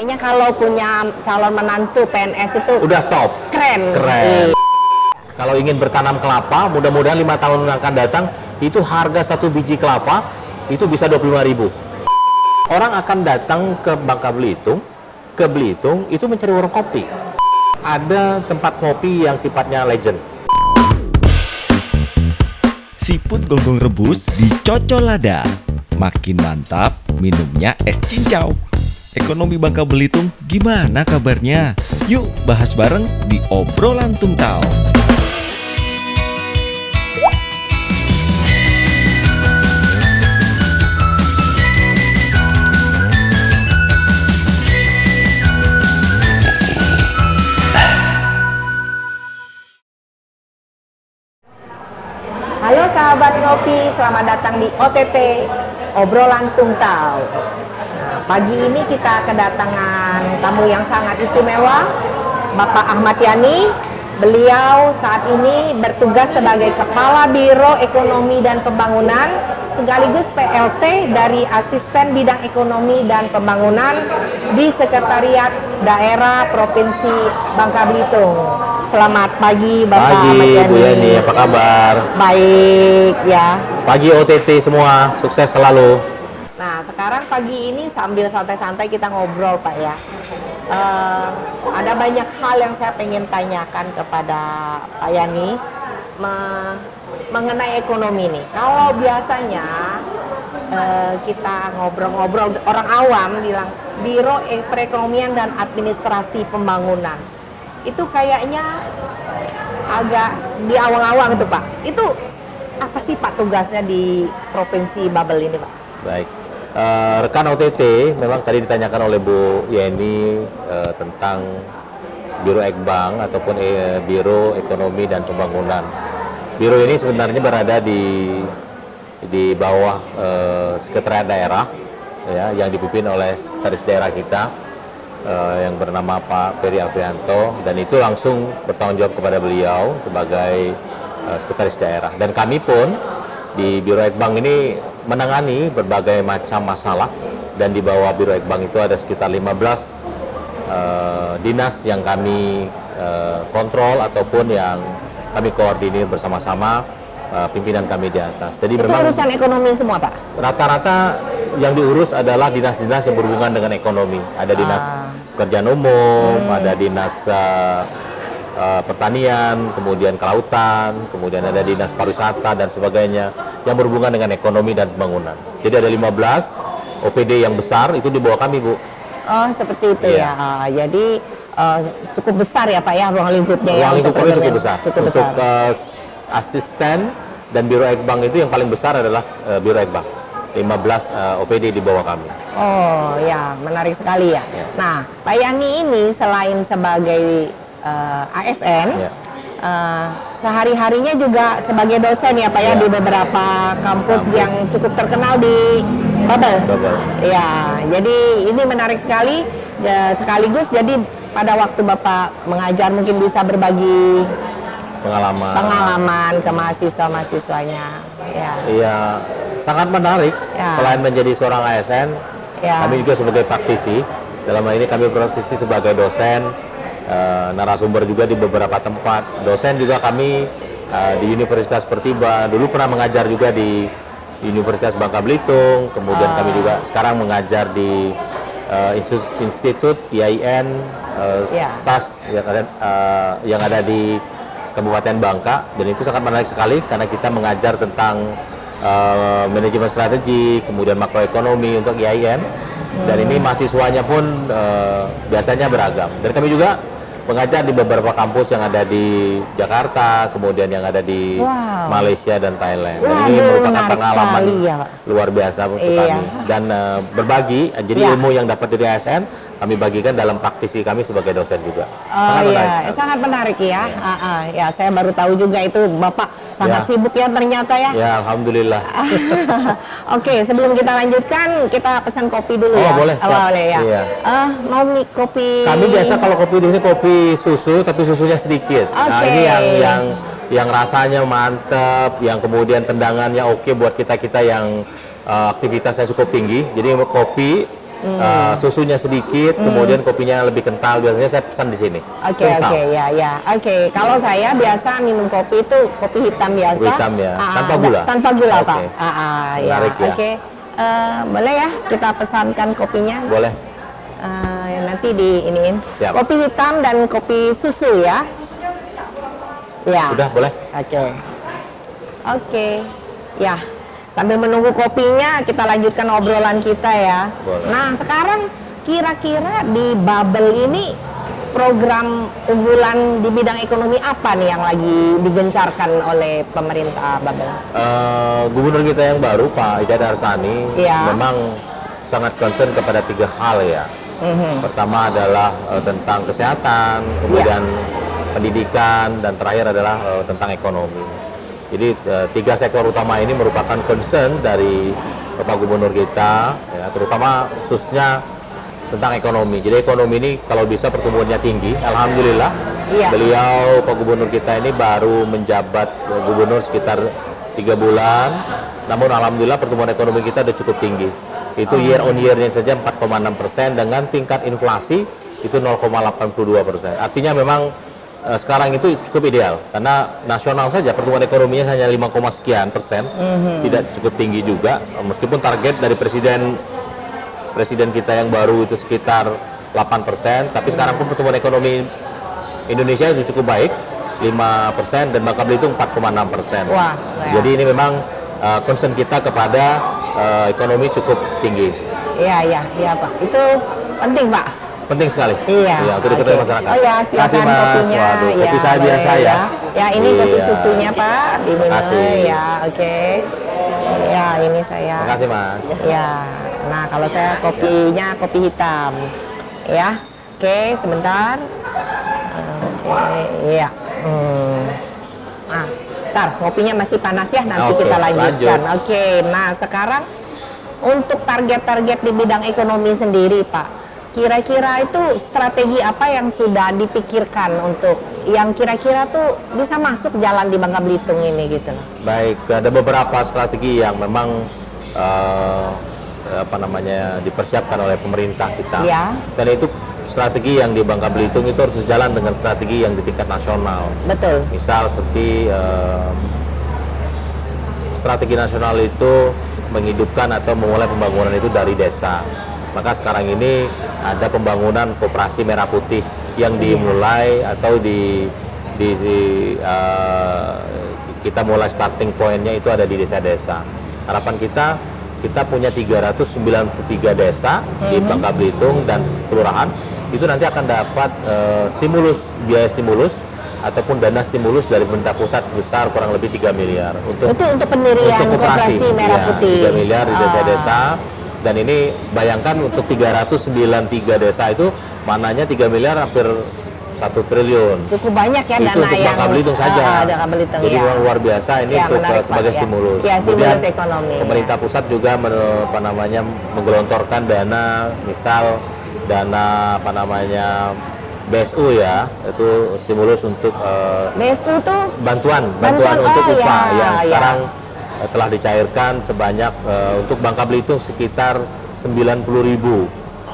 Kayaknya kalau punya calon menantu PNS itu Udah top. keren. Keren. Kalau ingin bertanam kelapa, mudah-mudahan 5 tahun yang akan datang, itu harga satu biji kelapa itu bisa 25.000. Orang akan datang ke Bangka Belitung, ke Belitung itu mencari warung kopi. Ada tempat kopi yang sifatnya legend. Siput gonggong rebus di Cocolada. Makin mantap minumnya es cincau. Ekonomi Bangka Belitung gimana kabarnya? Yuk bahas bareng di Obrolan Tungtau. Halo sahabat ngopi, selamat datang di OTT Obrolan Tungtau. Nah, pagi ini kita kedatangan tamu yang sangat istimewa, Bapak Ahmad Yani. Beliau saat ini bertugas sebagai Kepala Biro Ekonomi dan Pembangunan sekaligus PLT dari Asisten Bidang Ekonomi dan Pembangunan di Sekretariat Daerah Provinsi Bangka Belitung. Selamat pagi Bapak Ahmad Pagi Yani. Bu Yani, apa kabar? Baik ya. Pagi OTT semua, sukses selalu. Nah, sekarang pagi ini sambil santai-santai kita ngobrol Pak ya. Ada banyak hal yang saya pengen tanyakan kepada Pak Yani mengenai ekonomi nih. Kalau biasanya kita ngobrol-ngobrol, orang awam bilang Biro Perekonomian dan Administrasi Pembangunan. Itu kayaknya agak di awang-awang itu Pak. Itu apa sih Pak tugasnya di Provinsi Babel ini Pak? Baik. Rekan OTT memang tadi ditanyakan oleh Bu Yeni tentang Biro Ekbank ataupun Biro Ekonomi dan Pembangunan. Biro ini sebenarnya berada di bawah Sekretariat Daerah ya, yang dipimpin oleh Sekretaris Daerah kita yang bernama Pak Ferry Afrianto, dan itu langsung bertanggung jawab kepada beliau sebagai Sekretaris Daerah. Dan kami pun di Biro Ekbank ini menangani berbagai macam masalah, dan di bawah Biro Ekbank itu ada sekitar 15 dinas yang kami kontrol ataupun yang kami koordinir bersama-sama pimpinan kami di atas. Jadi Itu memang urusan ekonomi semua Pak? rata-rata yang diurus adalah dinas-dinas yang berhubungan dengan ekonomi. Ada dinas pekerjaan umum, ada dinas pertanian, kemudian kelautan, kemudian ada dinas pariwisata dan sebagainya yang berhubungan dengan ekonomi dan pembangunan. Jadi ada 15 OPD yang besar itu di bawah kami, Bu. Oh, seperti itu Iya. ya. Jadi cukup besar ya Pak ya ruang lingkupnya ya. Ruang lingkup kami cukup besar. Cukup Untuk besar. asisten dan Biro Ekbank itu yang paling besar adalah Biro Ekbank. 15 OPD di bawah kami. Oh ya, menarik sekali ya. Ya. Nah, Pak Yani ini selain sebagai ASN, Ya. sehari-harinya juga sebagai dosen ya Pak ya, Ya. di beberapa kampus yang cukup terkenal di Babel. Babel. Ya, jadi ini menarik sekali. Ya, sekaligus jadi pada waktu Bapak mengajar mungkin bisa berbagi pengalaman ke mahasiswa-mahasiswanya. Ya. Iya, sangat menarik. Ya. Selain menjadi seorang ASN, Ya. kami juga sebagai praktisi. Dalam hal ini kami praktisi sebagai dosen, narasumber juga di beberapa tempat. Dosen juga kami di Universitas Pertiba. Dulu pernah mengajar juga di Universitas Bangka Belitung. Kemudian kami juga sekarang mengajar di Institut IAIN, Ya. SAS yang ada di Kabupaten Bangka, dan itu sangat menarik sekali karena kita mengajar tentang manajemen strategi, kemudian makroekonomi untuk IAIN, dan ini mahasiswanya pun biasanya beragam. Dan kami juga mengajar di beberapa kampus yang ada di Jakarta, kemudian yang ada di Wow. Malaysia dan Thailand. Dan Waduh, ini merupakan menarik pengalaman sekali ya, Pak. luar biasa untuk Iya. kami. Dan berbagi, jadi Ya. ilmu yang dapat dari ASN kami bagikan dalam praktisi kami sebagai dosen juga. Oh menarik iya, sekali. sangat menarik ya. Ya, saya baru tahu juga itu Bapak sangat Ya. sibuk ya ternyata ya. Ya, alhamdulillah. Oke, sebelum kita lanjutkan, kita pesan kopi dulu Oh, ya. boleh, siap. Boleh ya. Iya. Mau kopi? Kami biasa kalau kopi di sini kopi susu, tapi susunya sedikit. Nah, Oke. ini yang rasanya mantap, yang kemudian tendangannya oke buat kita yang aktivitasnya cukup tinggi. Jadi kopi susunya sedikit, kemudian kopinya lebih kental. Biasanya saya pesan di sini. Oke, ya. Oke, kalau saya biasa minum kopi itu kopi hitam biasa. Hitam ya, tanpa gula? Tanpa gula, Oke. Pak. Ya. Menarik ya. Oke. Boleh ya kita pesankan kopinya? Boleh. Nanti diiniin. Siap. Kopi hitam dan kopi susu ya. Ya. Sudah, boleh. Oke. Ya. Sambil menunggu kopinya, kita lanjutkan obrolan kita ya. Boleh. Nah, sekarang kira-kira di Babel ini program unggulan di bidang ekonomi apa nih yang lagi digencarkan oleh pemerintah Babel? Gubernur kita yang baru, Pak Ida Darsani, Iya. memang sangat concern kepada 3 hal ya. Pertama adalah tentang kesehatan, kemudian pendidikan, dan terakhir adalah tentang ekonomi. Jadi 3 sektor utama ini merupakan concern dari Bapak Gubernur kita, ya, terutama khususnya tentang ekonomi. Jadi ekonomi ini kalau bisa pertumbuhannya tinggi. Alhamdulillah, beliau Pak Gubernur kita ini baru menjabat gubernur sekitar 3 bulan. Namun alhamdulillah pertumbuhan ekonomi kita sudah cukup tinggi. Itu year on year-nya saja 4,6% dengan tingkat inflasi itu 0,82%. Artinya memang sekarang itu cukup ideal karena nasional saja pertumbuhan ekonominya hanya 5, sekian persen, tidak cukup tinggi juga. Meskipun target dari presiden kita yang baru itu sekitar 8%, tapi sekarang pun pertumbuhan ekonomi Indonesia itu cukup baik, 5% dan Bangka Belitung 4,6%. Wah, Jadi ini memang concern kita kepada ekonomi cukup tinggi. Iya Pak. Itu penting Pak. Penting sekali. Iya. Untuk diketahui masyarakat. Oh ya, silakan Mas. kopinya. Waduh, kopi Ya, saya biasa ya. Ya, ini kopi Iya. susunya Pak, diminum. Makasih. Ya, oke. Ya, ini saya. Terima kasih Mas. Ya. Nah, kalau saya kopinya kopi hitam. Ya. Oke, sebentar. Oke, iya. Ntar kopinya masih panas ya, nanti Oke, kita lanjutkan. lanjut. Oke, nah sekarang untuk target-target di bidang ekonomi sendiri Pak, kira-kira itu strategi apa yang sudah dipikirkan untuk yang kira-kira tuh bisa masuk jalan di Bangka Belitung ini gitu loh? Baik, ada beberapa strategi yang memang dipersiapkan oleh pemerintah kita. Ya. Dan itu strategi yang di Bangka Belitung itu harus sejalan dengan strategi yang di tingkat nasional. Betul. Misal seperti strategi nasional itu menghidupkan atau memulai pembangunan itu dari desa. Maka sekarang ini ada pembangunan koperasi merah putih yang dimulai atau kita mulai starting point-nya itu ada di desa-desa. Harapan kita punya 393 desa di Bangka Belitung dan kelurahan, itu nanti akan dapat biaya stimulus ataupun dana stimulus dari pemerintah pusat sebesar kurang lebih 3 miliar untuk pendirian koperasi merah ya, putih. 3 miliar di desa-desa. Dan ini bayangkan untuk 393 desa itu mananya 3 miliar hampir 1 triliun. Cukup banyak ya Itu dana untuk yang Bangka Belitung saja. Bangka Belitung, Jadi ya. memang luar biasa ini Ya, untuk menarik, sebagai Pak, ya. stimulus. Ya, Kemudian stimulus ekonomi, pemerintah ya. pusat juga menggelontorkan dana, misal dana BSU ya, itu stimulus untuk BSU tuh bantuan Bantuan, untuk oh, upah ya, yang ya. sekarang telah dicairkan sebanyak untuk Bangka Belitung sekitar 90.000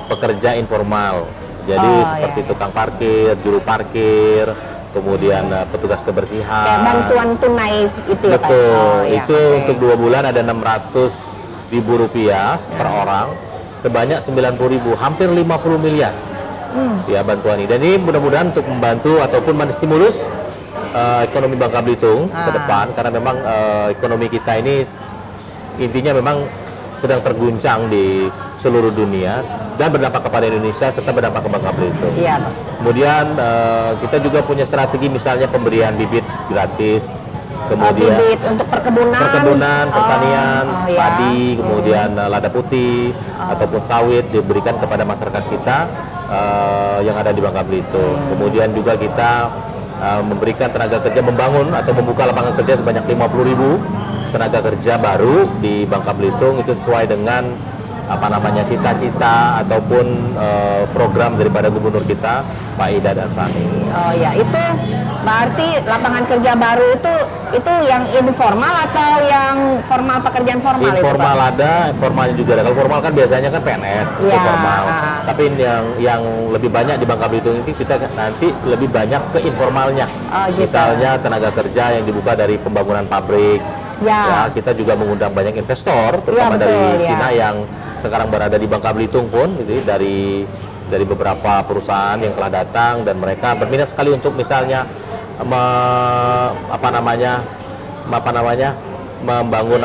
pekerja informal. Jadi seperti tukang parkir, juru parkir, kemudian petugas kebersihan. kayak bantuan tunai itu ya Pak? Betul. Oh, ya, Itu oke. untuk 2 bulan ada 600.000 rupiah per orang, sebanyak 90.000, hampir 50 miliar. Ya bantuan ini. Dan ini mudah-mudahan untuk membantu ataupun menstimulus ekonomi Bangka Belitung ke depan, karena memang ekonomi kita ini intinya memang sedang terguncang di seluruh dunia dan berdampak kepada Indonesia serta berdampak ke Bangka Belitung. Iya Pak. Kemudian kita juga punya strategi misalnya pemberian bibit gratis, kemudian Bibit untuk perkebunan, pertanian, ya. padi, kemudian lada putih ataupun sawit diberikan kepada masyarakat kita yang ada di Bangka Belitung. Kemudian juga kita memberikan tenaga kerja, membangun atau membuka lapangan kerja sebanyak 50.000 tenaga kerja baru di Bangka Belitung, itu sesuai dengan cita-cita ataupun program daripada gubernur kita Pak Ida Darsani. Oh ya, itu berarti lapangan kerja baru itu yang informal atau yang formal, pekerjaan formal itu, Informal Pak? ada, informalnya juga ada. Kalau formal kan biasanya kan PNS, itu Ya, formal. Tapi yang lebih banyak di Bangka Belitung ini kita nanti lebih banyak ke informalnya. Oh, gitu. Misalnya tenaga kerja yang dibuka dari pembangunan pabrik. Ya. Kita juga mengundang banyak investor, Ya, terutama betul, dari ya. Cina yang sekarang berada di Bangka Belitung pun, gitu, dari beberapa perusahaan yang telah datang dan mereka berminat sekali untuk misalnya membangun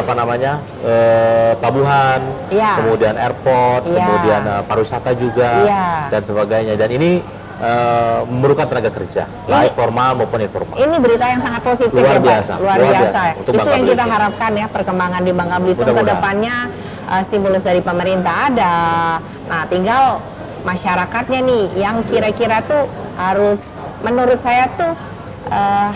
pelabuhan, Ya. kemudian airport, Ya. kemudian pariwisata juga Ya. dan sebagainya. Dan ini memerlukan tenaga kerja, baik formal maupun informal. Ini berita yang sangat positif Luar ya, Pak. biasa, Luar luar biasa. biasa untuk Itu Bangka yang kita Belitung. harapkan ya, perkembangan di Bangka Belitung ke Mudah-mudahan. depannya stimulus dari pemerintah ada. Nah, tinggal masyarakatnya nih yang kira-kira tuh harus, menurut saya tuh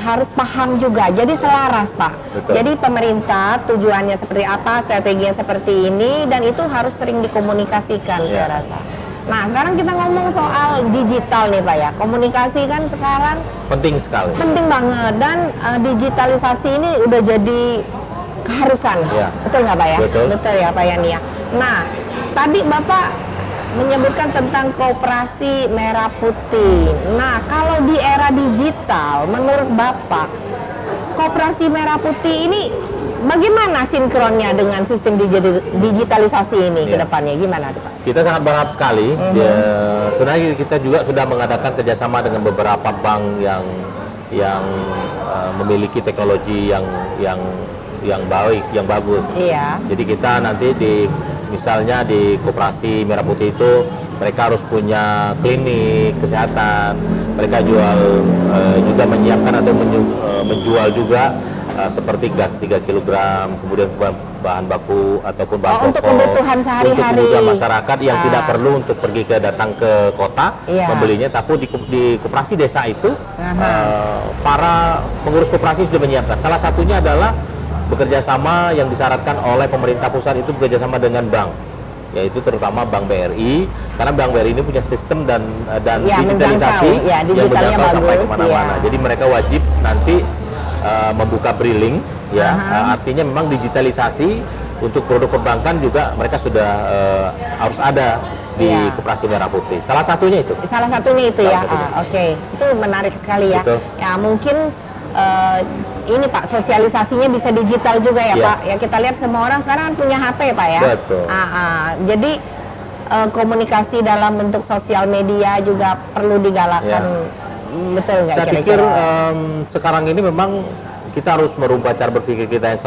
harus paham juga. Jadi selaras, Pak. Betul. Jadi pemerintah tujuannya seperti apa, strateginya seperti ini, dan itu harus sering dikomunikasikan, saya Ya. rasa. Nah, sekarang kita ngomong soal digital nih, Pak ya. Komunikasi kan sekarang Penting sekali. penting banget, dan digitalisasi ini udah jadi keharusan. Ya. Betul nggak, Pak ya? Betul. Betul ya, Pak Yani ya. Nah, tadi Bapak menyebutkan tentang koperasi merah putih. Nah, kalau di era digital, menurut Bapak, koperasi merah putih ini bagaimana sinkronnya dengan sistem digitalisasi ini ke Ya. depannya? Gimana tuh, Pak? Kita sangat berharap sekali. Sebenarnya kita juga sudah mengadakan kerjasama dengan beberapa bank yang memiliki teknologi yang baik, yang bagus. Iya. Jadi kita nanti misalnya di koperasi merah putih itu mereka harus punya klinik kesehatan. Mereka juga menyiapkan atau menjual juga seperti gas 3 kg, kemudian bahan baku ataupun bahan untuk pokok kebutuhan sehari-hari. untuk kebutuhan masyarakat yang tidak perlu untuk pergi datang ke kota Iya. membelinya, tapi di koperasi desa itu para pengurus koperasi sudah menyiapkan. Salah satunya adalah bekerja sama yang disyaratkan oleh pemerintah pusat, itu bekerja sama dengan bank, yaitu terutama Bank BRI, karena Bank BRI ini punya sistem dan Ya, digitalisasi menjangkau. Ya, yang digitalnya menjangkau sampai bagus, kemana-mana. ya. Jadi mereka wajib nanti membuka briling, ya. Artinya memang digitalisasi untuk produk perbankan juga mereka sudah harus ada di Ya. koperasi merah putih. Salah satunya itu. Salah satunya itu Salah ya. satunya. Oke, itu menarik sekali ya. Betul. Ya, mungkin ini Pak, sosialisasinya bisa digital juga ya, Iya. Pak. Ya, kita lihat semua orang sekarang kan punya HP, Pak ya. Betul. Jadi komunikasi dalam bentuk sosial media juga perlu digalakkan. Betul nggak Saya pikir sekarang ini memang kita harus merubah cara berpikir kita yang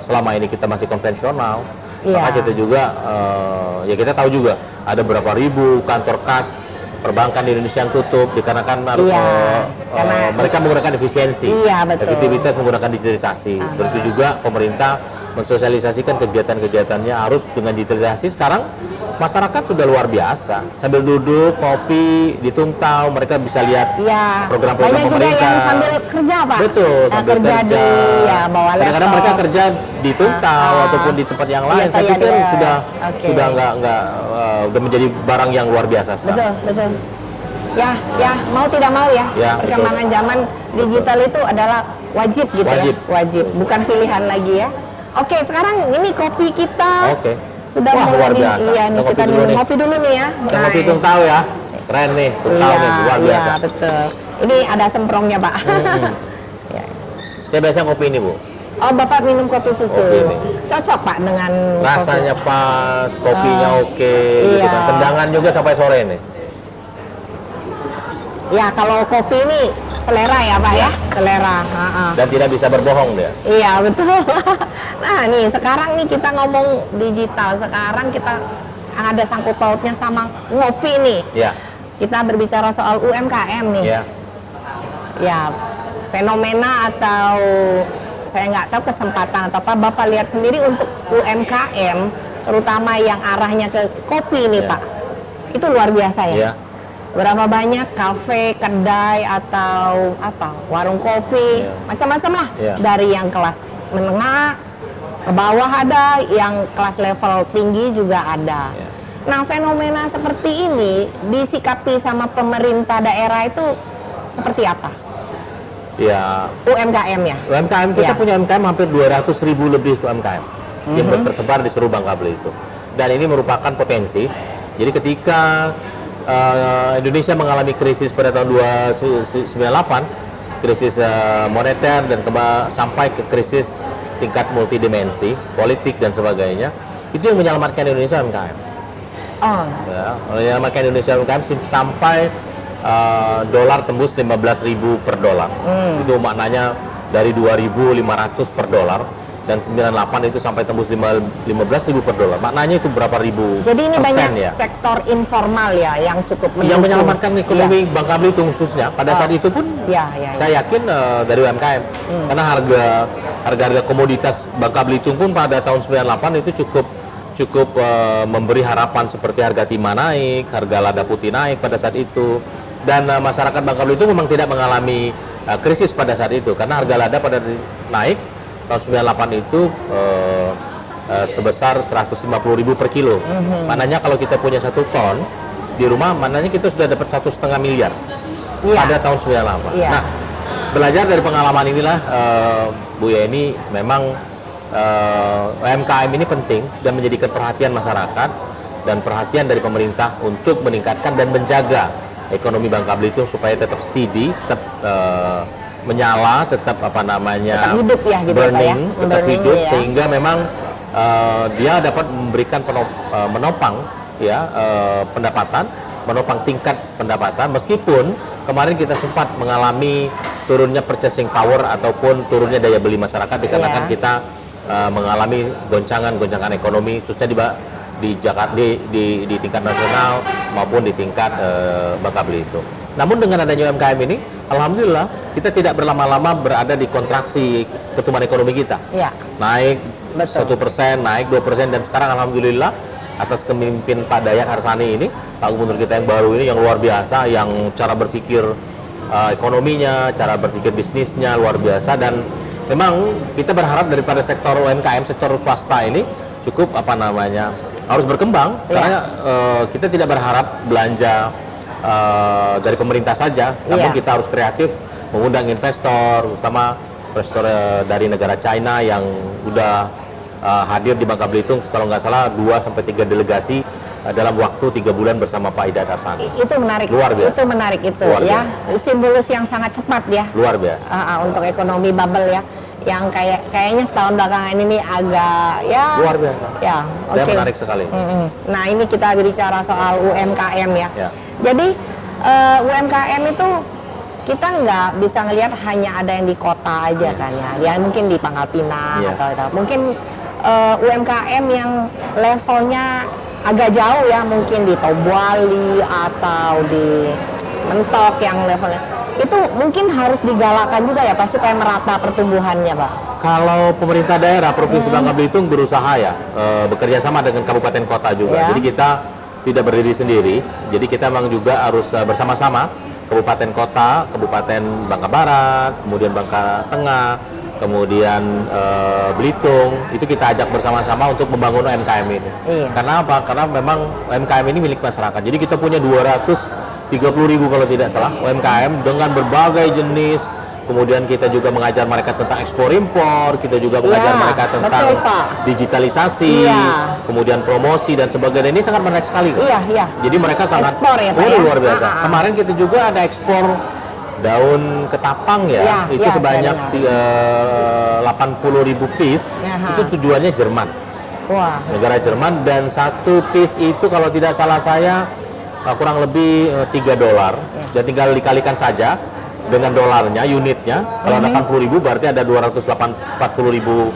selama ini kita masih konvensional. Iya. Maka kita juga ya kita tahu juga ada berapa ribu kantor kas perbankan di Indonesia yang tutup dikarenakan Iya, karena mereka menggunakan efisiensi, Iya, betul. efektivitas menggunakan digitalisasi. Begitu juga pemerintah mensosialisasikan kegiatan-kegiatannya harus dengan digitalisasi. Sekarang masyarakat sudah luar biasa, sambil duduk kopi di Tungtau mereka bisa lihat Iya, program-program banyak juga pemerintah. yang sambil kerja, Pak. Betul, sambil kerja di bawa laptop. Kadang-kadang mereka kerja di Tungtau ataupun di tempat yang lain. Saya pikir sudah udah menjadi barang yang luar biasa sekarang. Betul. Ya, mau tidak mau ya, Ya, perkembangan zaman digital itu adalah wajib gitu Wajib. ya, wajib, bukan pilihan lagi ya. Oke, sekarang ini kopi kita Oke. sudah Wah, mulai luar biasa. Iya nih, Kita kita kopi dulu minum nih. kopi dulu nih ya. Kita kopi Tungtau ya, keren nih Tungtau nih, luar biasa. Iya, betul. Ini ada semprongnya, Pak. Ya. Saya biasa kopi ini, Bu. Oh, Bapak minum kopi susu. Kopi ini. Cocok, Pak, dengan Rasanya kopi. pas, kopinya oke, gitu iya. kan. Tendangan juga sampai sore nih. Ya, kalau kopi ini selera ya, Pak ya, selera. Dan tidak bisa berbohong dia. Iya, betul. Nah, nih sekarang nih kita ngomong digital. Sekarang kita ada sangkut pautnya sama ngopi nih. Ya. Kita berbicara soal UMKM nih. Ya. Ya, fenomena atau saya nggak tahu kesempatan atau apa. Bapak lihat sendiri untuk UMKM, terutama yang arahnya ke kopi nih, Ya. Pak. Itu luar biasa ya. Ya. Berapa banyak kafe, kedai atau apa warung kopi, Ya. macam-macam lah. Ya. Dari yang kelas menengah, ke bawah ada, yang kelas level tinggi juga ada. Ya. Nah, fenomena seperti ini disikapi sama pemerintah daerah itu seperti apa? Ya, UMKM ya? UMKM kita Ya. punya UMKM hampir 200.000 lebih UMKM yang tersebar di seluruh Bangka Belitung. Dan ini merupakan potensi. Jadi ketika Indonesia mengalami krisis pada tahun 1998, krisis moneter dan sampai ke krisis tingkat multidimensi, politik dan sebagainya, itu yang menyelamatkan Indonesia UMKM. Oh, Ya, menyelamatkan Indonesia UMKM sampai dolar tembus 15.000 per dolar. Itu maknanya dari 2.500 per dolar, dan 98 itu sampai tembus 15.000 per dolar. Maknanya itu berapa ribu jadi ini persen banyak ya. sektor informal ya yang cukup mendukung. Yang menyelamatkan ekonomi Bangka Belitung khususnya pada saat itu pun Ya, ya, ya. saya yakin dari UMKM. Karena harga komoditas Bangka Belitung pun pada tahun 98 itu cukup memberi harapan, seperti harga timah naik, harga lada putih naik pada saat itu. Dan masyarakat Bangka Belitung memang tidak mengalami krisis pada saat itu, karena harga lada pada naik tahun 98 itu sebesar 150.000 per kilo. Mananya kalau kita punya 1 ton di rumah, mananya kita sudah dapat 1,5 miliar Iya. pada tahun 98. Iya. Nah, belajar dari pengalaman inilah Bu Yeni, memang UMKM ini penting dan menjadikan perhatian masyarakat dan perhatian dari pemerintah untuk meningkatkan dan menjaga ekonomi Bangka Belitung supaya tetap steady, tetap menyala, tetap Tetap hidup ya, gitu ya, Pak, ya? burning, tetap Burning, hidup, ya. sehingga memang dia dapat memberikan menopang ya pendapatan, menopang tingkat pendapatan, meskipun kemarin kita sempat mengalami turunnya purchasing power ataupun turunnya daya beli masyarakat dikarenakan Iya. kita mengalami goncangan ekonomi, khususnya di Jakarta, di tingkat nasional maupun di tingkat Bangka Belitung. Namun dengan adanya UMKM ini, alhamdulillah kita tidak berlama-lama berada di kontraksi pertumbuhan ekonomi kita. Ya. Naik Betul. 1%, naik 2%, dan sekarang alhamdulillah atas kepemimpinan Pak Dayak Harsani ini, Pak Gubernur kita yang baru ini, yang luar biasa, yang cara berpikir ekonominya, cara berpikir bisnisnya luar biasa. Dan memang kita berharap daripada sektor UMKM, sektor swasta ini cukup harus berkembang, karena kita tidak berharap belanja dari pemerintah saja, namun Iya. kita harus kreatif, mengundang investor, terutama investor dari negara China yang udah hadir di Bangka Belitung, kalau nggak salah 2-3 delegasi dalam waktu 3 bulan bersama Pak Idhad Harsani. Itu menarik. Luar biasa. Itu menarik itu Luar ya. Simbolus yang sangat cepat ya. Luar biasa. Untuk ekonomi bubble ya. Yang kayaknya setahun belakangan ini agak ya. Luar biasa. Ya, Saya oke. menarik sekali. Nah, ini kita bicara soal UMKM ya. Ya. Jadi UMKM itu kita nggak bisa ngelihat hanya ada yang di kota aja kan ya. Dia mungkin di Pangkal Pinang Iya. atau mungkin UMKM yang levelnya agak jauh ya, mungkin di Tobuali atau di Mentok yang levelnya itu mungkin harus digalakkan juga ya Pak, supaya merata pertumbuhannya Pak. Kalau pemerintah daerah Provinsi Bangka Belitung berusaha ya bekerja sama dengan kabupaten kota juga. Ya. Jadi kita tidak berdiri sendiri. Jadi kita memang juga harus bersama-sama, kabupaten kota, kabupaten Bangka Barat, kemudian Bangka Tengah, kemudian Belitung, itu kita ajak bersama-sama untuk membangun UMKM ini. Iya. Karena apa? Karena memang UMKM ini milik masyarakat. Jadi kita punya 230.000 kalau tidak salah UMKM dengan berbagai jenis. Kemudian kita juga mengajar mereka tentang ekspor impor, kita juga mengajar Iya, mereka tentang betul, Pak. digitalisasi, Iya. kemudian promosi dan sebagainya. Ini sangat menarik sekali. Iya, iya. Jadi mereka sangat Ekspor ya, Pak, ya? luar biasa. Ah, ah, ah. Kemarin kita juga ada ekspor daun ketapang ya, Iya, itu iya, sebanyak saya 80.000 piece. Aha. Itu tujuannya Jerman, Wah. negara Jerman, dan satu piece itu kalau tidak salah saya kurang lebih $3, dan tinggal dikalikan saja dengan dolarnya, unitnya. Kalau 80.000 berarti ada 240.000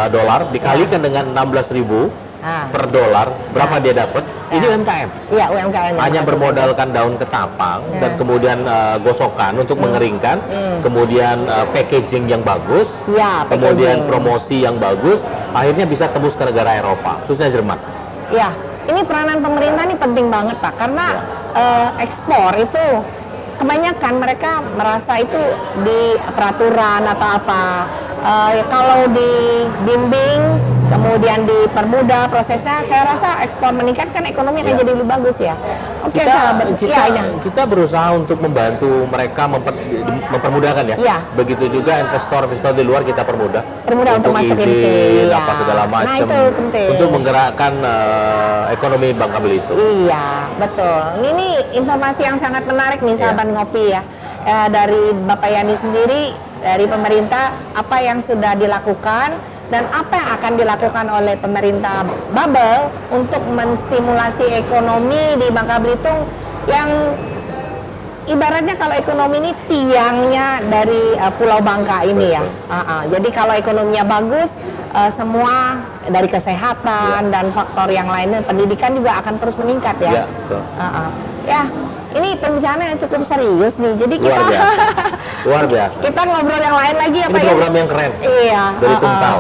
dolar, dikalikan dengan 16.000 Ah. per dolar, berapa dia dapat? Ini Ya. UMKM. Iya, UMKM. Hanya bermodalkan daun ketapang Ya. dan kemudian gosokan untuk mengeringkan, kemudian packaging yang bagus, Iya, kemudian packaging. promosi yang bagus, akhirnya bisa tembus ke negara Eropa, khususnya Jerman. Ya, ini peranan pemerintah ini penting banget Pak, karena ekspor itu kebanyakan mereka merasa itu di peraturan atau apa. Kalau dibimbing kemudian dipermudah prosesnya, saya rasa ekspor meningkat kan ekonomi akan Ya. jadi lebih bagus ya. Oke, kita, sahabat. kita, Ya, ini. kita berusaha untuk membantu mereka mempermudahkan ya. Ya. Begitu juga investor-investor di luar kita permudah. Permudah untuk masukin izin, sih, apa ya. segala Nah, macam. itu penting. Untuk menggerakkan ekonomi Bangka Belitung. Iya, betul. Ini informasi yang sangat menarik nih, sahabat ngopi ya. Dari Bapak Yani sendiri, dari pemerintah, apa yang sudah dilakukan dan apa yang akan dilakukan oleh pemerintah Babel untuk menstimulasi ekonomi di Bangka Belitung yang ibaratnya kalau ekonomi ini tiangnya dari Pulau Bangka ini ya. Jadi kalau ekonominya bagus, semua dari kesehatan dan faktor yang lainnya, pendidikan juga akan terus meningkat ya. Ya, betul. Ya, ini pembicaraan yang cukup serius nih. Jadi Luar kita biasa. Luar biasa. kita ngobrol yang lain lagi ya Ini Pak ya. program yang keren. Iya. Dari Tungtau.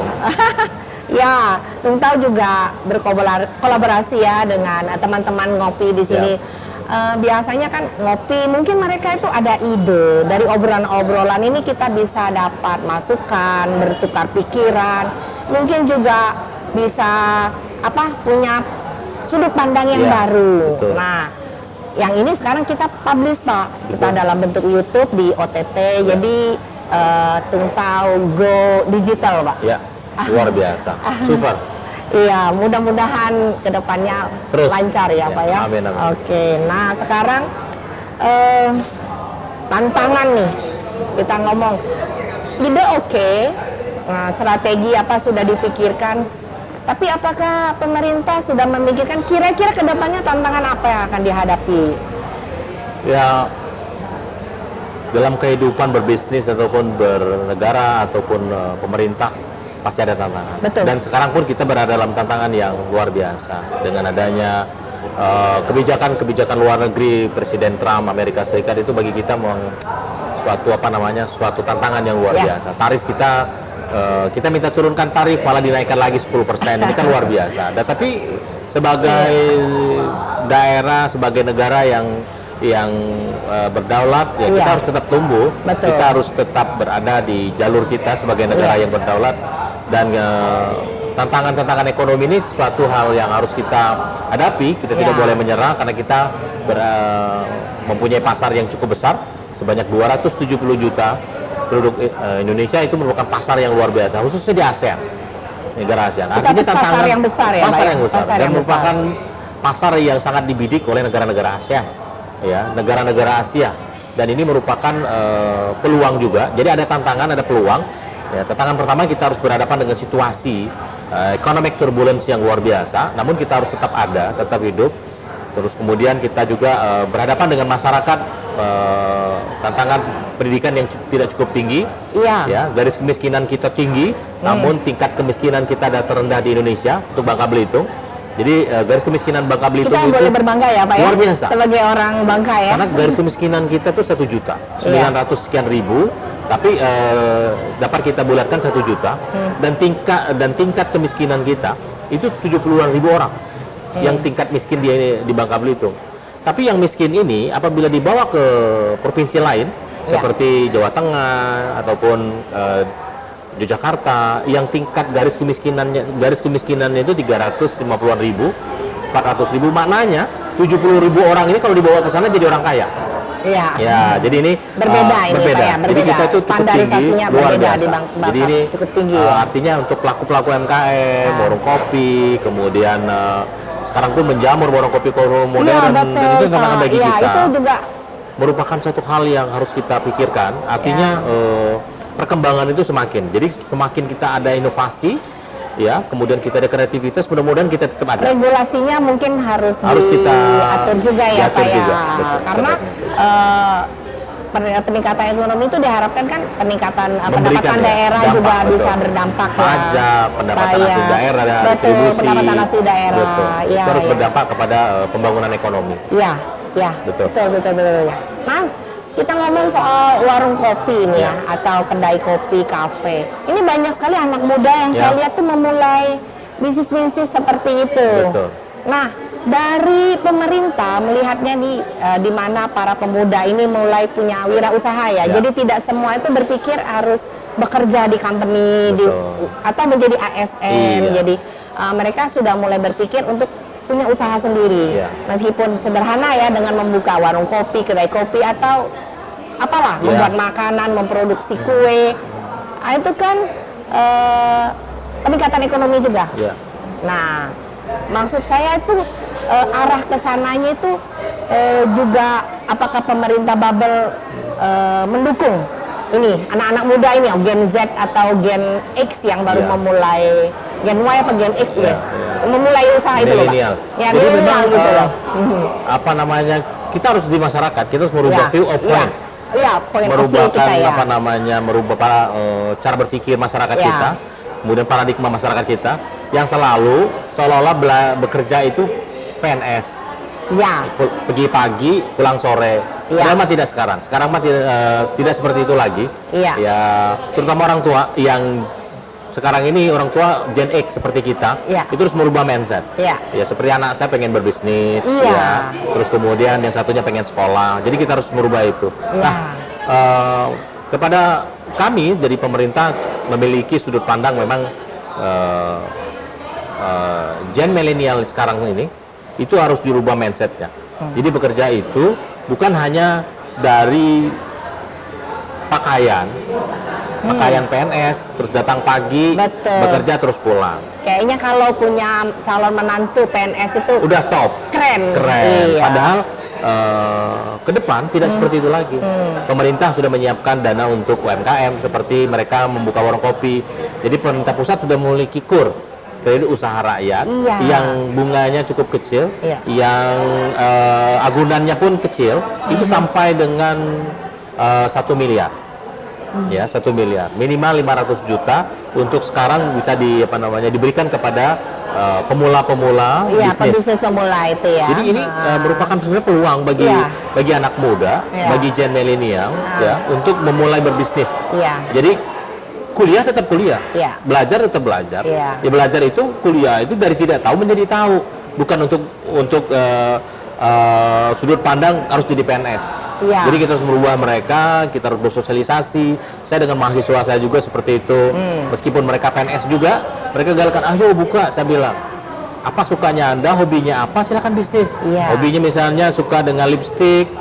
Ya, Tungtau juga berkolaborasi ya dengan teman-teman ngopi di sini. Biasanya kan ngopi, mungkin mereka itu ada ide dari obrolan-obrolan ini kita bisa dapat masukan, bertukar pikiran, mungkin juga bisa punya sudut pandang yang Iya, baru. betul. Nah, yang ini sekarang kita publish Pak, kita Betul. dalam bentuk YouTube di OTT, jadi Tungtau Go Digital Pak. Ya, luar biasa. Super. Iya, mudah-mudahan kedepannya Terus. lancar ya, Ya, Pak ya. amin, amin. Oke, nah sekarang tantangan nih, kita ngomong ide oke, nah, strategi apa sudah dipikirkan, tapi apakah pemerintah sudah memikirkan kira-kira kedepannya tantangan apa yang akan dihadapi? Ya, dalam kehidupan berbisnis ataupun bernegara ataupun pemerintah pasti ada tantangan. Betul. Dan sekarang pun kita berada dalam tantangan yang luar biasa dengan adanya kebijakan luar negeri Presiden Trump Amerika Serikat itu bagi kita suatu tantangan yang luar Ya. biasa. Tarif kita minta turunkan tarif malah dinaikkan lagi 10%. Ini kan luar biasa. Dan tapi sebagai daerah, sebagai negara yang berdaulat, ya kita Iya. harus tetap tumbuh. Betul. Kita harus tetap berada di jalur kita sebagai negara Iya. yang berdaulat, dan tantangan-tantangan ekonomi ini suatu hal yang harus kita hadapi. Kita tidak Iya. boleh menyerah karena kita mempunyai pasar yang cukup besar sebanyak 270 juta penduduk Indonesia. Itu merupakan pasar yang luar biasa, khususnya di ASEAN, negara ASEAN. Kita tuh pasar yang besar ya, pasar Pak, yang ya? besar Pasar dan yang merupakan pasar yang sangat dibidik oleh negara-negara ASEAN, ya, negara-negara Asia. Dan ini merupakan peluang juga. Jadi ada tantangan, ada peluang. Ya, tantangan pertama, kita harus berhadapan dengan situasi economic turbulence yang luar biasa. Namun kita harus tetap ada, tetap hidup. Terus kemudian kita juga berhadapan dengan masyarakat, tantangan pendidikan yang tidak cukup tinggi. Iya. Ya, garis kemiskinan kita tinggi, namun tingkat kemiskinan kita ada terendah di Indonesia untuk Bangka Belitung. Jadi garis kemiskinan Bangka Belitung Kita itu boleh berbangga ya Pak ya, luar biasa. sebagai orang Bangka ya. Karena garis kemiskinan kita tuh 1 juta, 900 sekian ribu, tapi dapat kita bulatkan 1 juta, dan tingkat kemiskinan kita itu 70-an ribu orang yang tingkat miskin di Bangka Belitung. Tapi yang miskin ini apabila dibawa ke provinsi lain seperti Jawa Tengah ataupun Yogyakarta, yang tingkat garis kemiskinannya itu 350-an ribu, 400 ribu, maknanya 70 ribu orang ini kalau dibawa ke sana jadi orang kaya. Iya. Ya, jadi ini Berbeda ini, Pak, ya, Jadi berbeda. kita itu cukup tinggi, Standarisasinya luar berbeda biasa. di Bangka, Jadi ini cukup tinggi, ya. artinya untuk pelaku-pelaku UMKM, warung kopi, kemudian sekarang pun menjamur warung kopi modern, Iya, dan betul, itu tantangan Pak. bagi Iya, kita. itu juga Merupakan satu hal yang harus kita pikirkan. Artinya perkembangan itu jadi semakin kita ada inovasi, ya, kemudian kita ada kreativitas, mudah-mudahan kita tetap ada. regulasinya mungkin harus Kita diatur juga ya diatur Pak ya. juga, betul. Karena peningkatan ekonomi itu diharapkan kan peningkatan Memberikan, pendapatan ya, daerah dampak, juga betul. bisa berdampak ya. Pajak, pendapatan Pak, asli ya. daerah, Betul, retribusi. pendapatan asli daerah. Betul. Iya, Itu harus iya. berdampak kepada pembangunan ekonomi. Iya, ya, Betul. betul ya. Nah, kita ngomong soal warung kopi ini ya, atau kedai kopi, kafe. Ini banyak sekali anak muda yang Ya. saya lihat tuh memulai bisnis-bisnis seperti itu. Betul. Nah, dari pemerintah melihatnya di mana para pemuda ini mulai punya wirausaha ya. Ya. Jadi tidak semua itu berpikir harus bekerja di company Betul. atau menjadi ASN. Iya. Jadi mereka sudah mulai berpikir untuk punya usaha sendiri. Iya. Meskipun sederhana ya, dengan membuka warung kopi, kedai kopi, atau apalah, Iya. membuat makanan, memproduksi kue. Itu kan peningkatan ekonomi juga. Iya. Nah, maksud saya itu arah kesananya itu juga apakah pemerintah Babel mendukung ini anak-anak muda ini, Gen Z atau Gen X yang baru Iya. memulai, Gen Y apa Gen X Iya, ya, iya. memulai usaha itu loh, Pak. Milenial. Ya, Jadi memang milenial gitu loh. apa namanya, kita harus di masyarakat, kita harus merubah view of point. Iya, point of view Merubahkan kita ya. apa namanya, merubah cara berpikir masyarakat Ya. kita, kemudian paradigma masyarakat kita yang selalu seolah-olah bekerja itu PNS, Ya, pergi pagi pulang sore. Ya. Padahal mah tidak sekarang. Sekarang mah tidak seperti itu lagi. Iya. Ya, terutama orang tua yang sekarang ini, orang tua Gen X seperti kita, Iya. itu harus merubah mindset. Iya. Ya, seperti anak saya pengen berbisnis, Iya. ya. Terus kemudian yang satunya pengen sekolah. Jadi kita harus merubah itu. Iya. Nah, kepada kami dari pemerintah memiliki sudut pandang memang Gen milenial sekarang ini itu harus dirubah mindsetnya. Jadi bekerja itu bukan hanya dari pakaian PNS, terus datang pagi, Betul. bekerja terus pulang. kayaknya kalau punya calon menantu PNS itu Udah top, keren. keren. Iya. Padahal ke depan tidak seperti itu lagi. Pemerintah sudah menyiapkan dana untuk UMKM seperti mereka membuka warung kopi. Jadi pemerintah pusat sudah memiliki KUR, kredit usaha rakyat, Iya. yang bunganya cukup kecil, Iya. yang agunannya pun kecil, itu sampai dengan 1 miliar. Ya, 1 miliar, minimal 500 juta untuk sekarang bisa diberikan kepada pemula-pemula Iya, bisnis. pebisnis pemula itu ya. Jadi ini merupakan sebenarnya peluang bagi Iya. bagi anak muda, Iya. bagi gen milenial, ya, untuk memulai berbisnis. Iya. Jadi kuliah tetap kuliah, Iya. belajar tetap belajar. Iya. Ya, belajar itu, kuliah itu dari tidak tahu menjadi tahu, bukan untuk sudut pandang harus jadi PNS. Iya. Jadi kita harus merubah mereka, kita harus bersosialisasi. Saya dengan mahasiswa saya juga seperti itu. Meskipun mereka PNS juga, mereka galakkan, ayo buka. Saya bilang, apa sukanya Anda, hobinya apa, silakan bisnis. Iya. Hobinya misalnya suka dengan lipstick,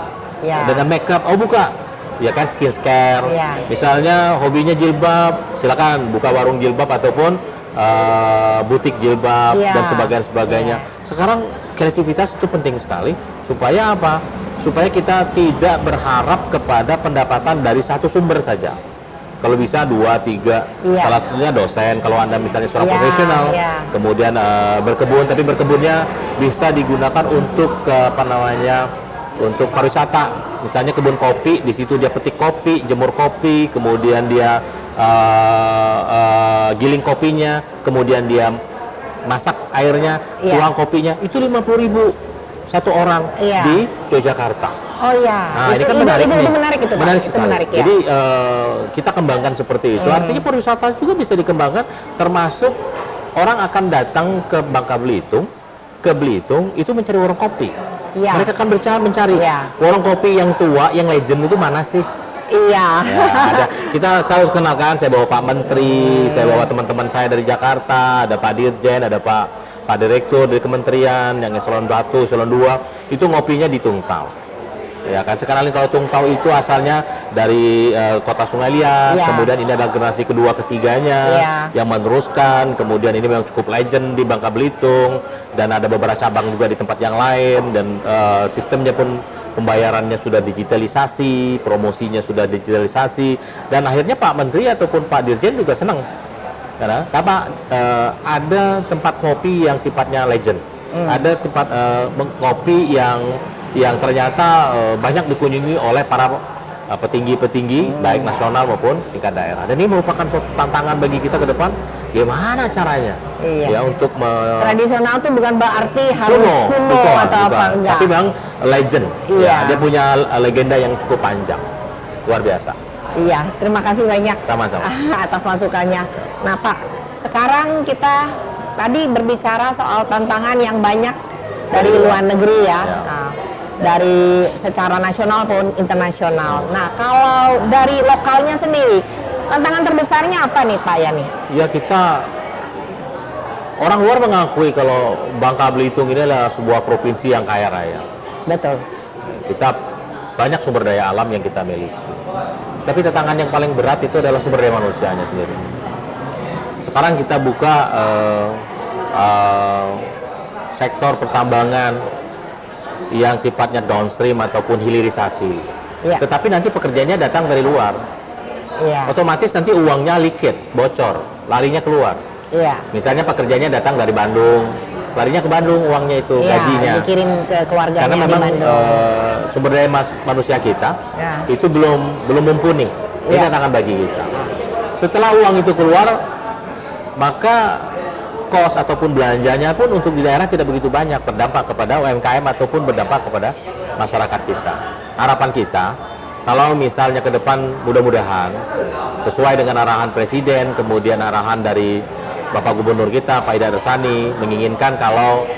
Iya. dengan makeup, oh buka. Ya kan, skincare. Iya. Misalnya hobinya jilbab, silakan buka warung jilbab ataupun butik jilbab Iya. dan sebagainya. Iya. Sekarang kreativitas itu penting sekali supaya apa? Supaya kita tidak berharap kepada pendapatan dari satu sumber saja. Kalau bisa 2, 3, Iya. salah satunya dosen. Kalau Anda misalnya seorang Iya, profesional, iya. kemudian berkebun, tapi berkebunnya bisa digunakan untuk untuk pariwisata. Misalnya kebun kopi, di situ dia petik kopi, jemur kopi, kemudian dia giling kopinya, kemudian dia masak airnya, Iya. tuang kopinya, itu 50.000 satu orang Iya. di Yogyakarta. Oh ya. Nah, ini kan menarik nih. Itu menarik itu, Pak. Menarik Itu sekali. menarik ya. Jadi kita kembangkan seperti itu. Artinya pariwisata juga bisa dikembangkan, termasuk orang akan datang ke Bangka Belitung, itu mencari warung kopi. Iya. Mereka akan mencari Iya. warung kopi yang tua, yang legend itu mana sih? Iya. Ya, ada. Kita selalu kenalkan, saya bawa Pak Menteri, saya bawa teman-teman saya dari Jakarta, ada Pak Dirjen, ada Pak Direktur dari Kementerian, yang eselon 1, eselon 2, itu ngopinya di Tungtau. Ya kan, sekarang kalau Tungtau itu asalnya dari kota Sungai Liat, Ya. kemudian ini adalah generasi kedua ketiganya Ya. yang meneruskan, kemudian ini memang cukup legend di Bangka Belitung, dan ada beberapa cabang juga di tempat yang lain, dan sistemnya pun pembayarannya sudah digitalisasi, promosinya sudah digitalisasi, dan akhirnya Pak Menteri ataupun Pak Dirjen juga senang karena ada tempat kopi yang sifatnya legend, ada tempat kopi yang ternyata banyak dikunjungi oleh para petinggi-petinggi baik nasional maupun tingkat daerah, dan ini merupakan suatu tantangan bagi kita ke depan, gimana caranya Iya. ya untuk Tradisional tuh bukan berarti harus kuno bukan, atau apa bukan. enggak. Tapi memang legend. Iya. Ya, dia punya legenda yang cukup panjang, luar biasa. Iya, terima kasih banyak Sama-sama. atas masukannya. Nah, Pak, sekarang kita tadi berbicara soal tantangan yang banyak dari luar negeri ya. Ya. Nah, dari secara nasional maupun internasional. Nah, kalau dari lokalnya sendiri, Tantangan terbesarnya apa nih Pak Yani? Ya kita, orang luar mengakui kalau Bangka Belitung ini adalah sebuah provinsi yang kaya raya. Betul. Kita banyak sumber daya alam yang kita miliki. Tapi tantangan yang paling berat itu adalah sumber daya manusianya sendiri. Sekarang kita buka sektor pertambangan yang sifatnya downstream ataupun hilirisasi. Iya. Tetapi nanti pekerjanya datang dari luar. Iya. Otomatis nanti uangnya liquid, bocor, larinya keluar. Iya. Misalnya pekerjanya datang dari Bandung, larinya ke Bandung uangnya itu, Iya, gajinya. dikirim ke keluarganya Karena di memang Bandung. sumber daya manusia kita Ya. itu belum mumpuni. Ini Ya. tantangan bagi kita. Setelah uang itu keluar, maka kos ataupun belanjanya pun untuk di daerah tidak begitu banyak, berdampak kepada UMKM ataupun berdampak kepada masyarakat kita. Harapan kita, kalau misalnya ke depan mudah-mudahan sesuai dengan arahan Presiden, kemudian arahan dari Bapak Gubernur kita, Pak Ida Ersani, menginginkan kalau